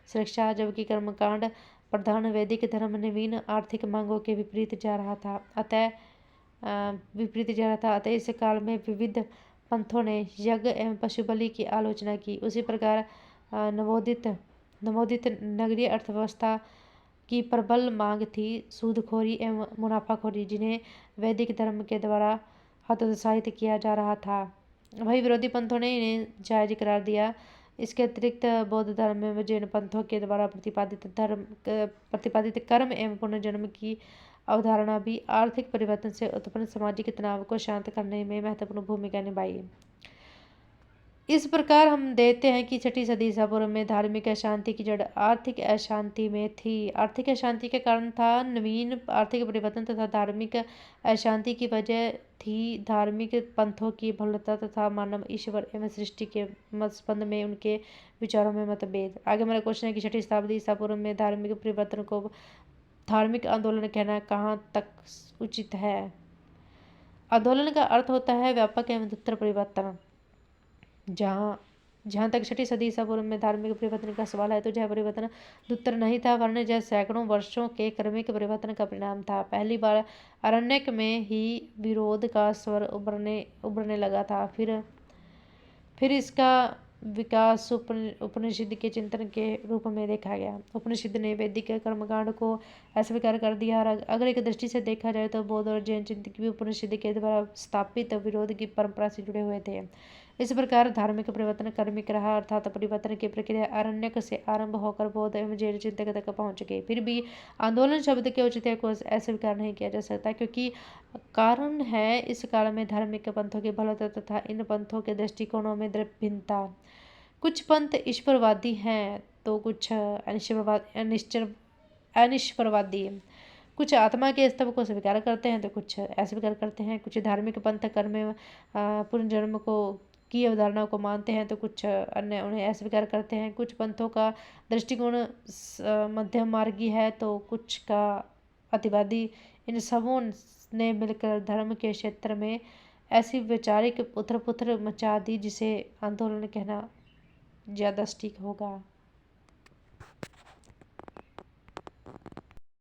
सुरक्षा, जबकि कर्मकांड प्रधान वैदिक धर्म नवीन आर्थिक मांगों के विपरीत जा रहा था। अतः इस काल में विविध पंथों ने यज्ञ एवं पशु बलि की आलोचना की। उसी प्रकार नवोदित नगरीय अर्थव्यवस्था की प्रबल मांग थी सूदखोरी एवं मुनाफाखोरी, जिन्हें वैदिक धर्म के द्वारा हतोत्साहित किया जा रहा था। वही विरोधी पंथों ने इन्हें जायज करार दिया। इसके अतिरिक्त बौद्ध धर्म में जैन पंथों के द्वारा प्रतिपादित कर्म एवं पुनर्जन्म की अवधारणा भी आर्थिक परिवर्तन से उत्पन्न सामाजिक तनाव को शांत करने में महत्वपूर्ण भूमिका निभाई। इस प्रकार हम देखते हैं कि 6ठी सदी ईसा पूर्व में धार्मिक अशांति की जड़ आर्थिक अशांति में थी। आर्थिक अशांति के कारण था नवीन आर्थिक परिवर्तन तथा धार्मिक अशांति की वजह थी धार्मिक पंथों की भ्रष्टता तथा मानव ईश्वर एवं सृष्टि के संबंध में उनके विचारों में मतभेद। आगे मेरा क्वेश्चन है कि 6ठी शताब्दी ईसा पूर्व में धार्मिक परिवर्तन को धार्मिक आंदोलन कहना कहाँ तक उचित है। आंदोलन का अर्थ होता है व्यापक एवं दुस्तर परिवर्तन। जहाँ तक 6ठी सदी ईसा पूर्व में धार्मिक परिवर्तन का सवाल है तो यह परिवर्तन दुस्तर नहीं था, वरन यह सैकड़ों वर्षों के क्रमिक परिवर्तन का परिणाम था। पहली बार अरण्यक में ही विरोध का स्वर उभरने लगा था। फिर इसका विकास उपनिषद के चिंतन के रूप में देखा गया। उपनिषद ने वैदिक कर्मकांड को अस्वीकार कर दिया। अगर एक दृष्टि से देखा जाए तो बौद्ध और जैन चिंतक भी उपनिषद के द्वारा स्थापित विरोध की परंपरा से जुड़े हुए थे। इस प्रकार धार्मिक परिवर्तन क्रमिक रहा, अर्थात परिवर्तन की प्रक्रिया अरण्यक से आरंभ होकर बौद्ध एवं जैन चिंतक तक पहुंच गई। फिर भी आंदोलन शब्द के औचित्य को अस्वीकार नहीं किया जा सकता, क्योंकि कारण है इस काल में धार्मिक पंथों की भलता तथा इन पंथों के दृष्टिकोणों में भिन्नता। कुछ पंथ ईश्वरवादी हैं तो कुछ अनिश्वरवादी। कुछ आत्मा के स्तव को स्वीकार करते हैं तो कुछ अस्वीकार करते हैं। कुछ धार्मिक पंथ कर्म पुनर्जन्म की अवधारणा को मानते हैं तो कुछ अन्य उन्हें अस्वीकार करते हैं। कुछ पंथों का दृष्टिकोण मध्यम मार्गी है तो कुछ का अतिवादी। इन सबों ने मिलकर धर्म के क्षेत्र में ऐसी वैचारिक उथल पुथल मचा दी जिसे आंदोलन कहना ज़्यादा सटीक होगा।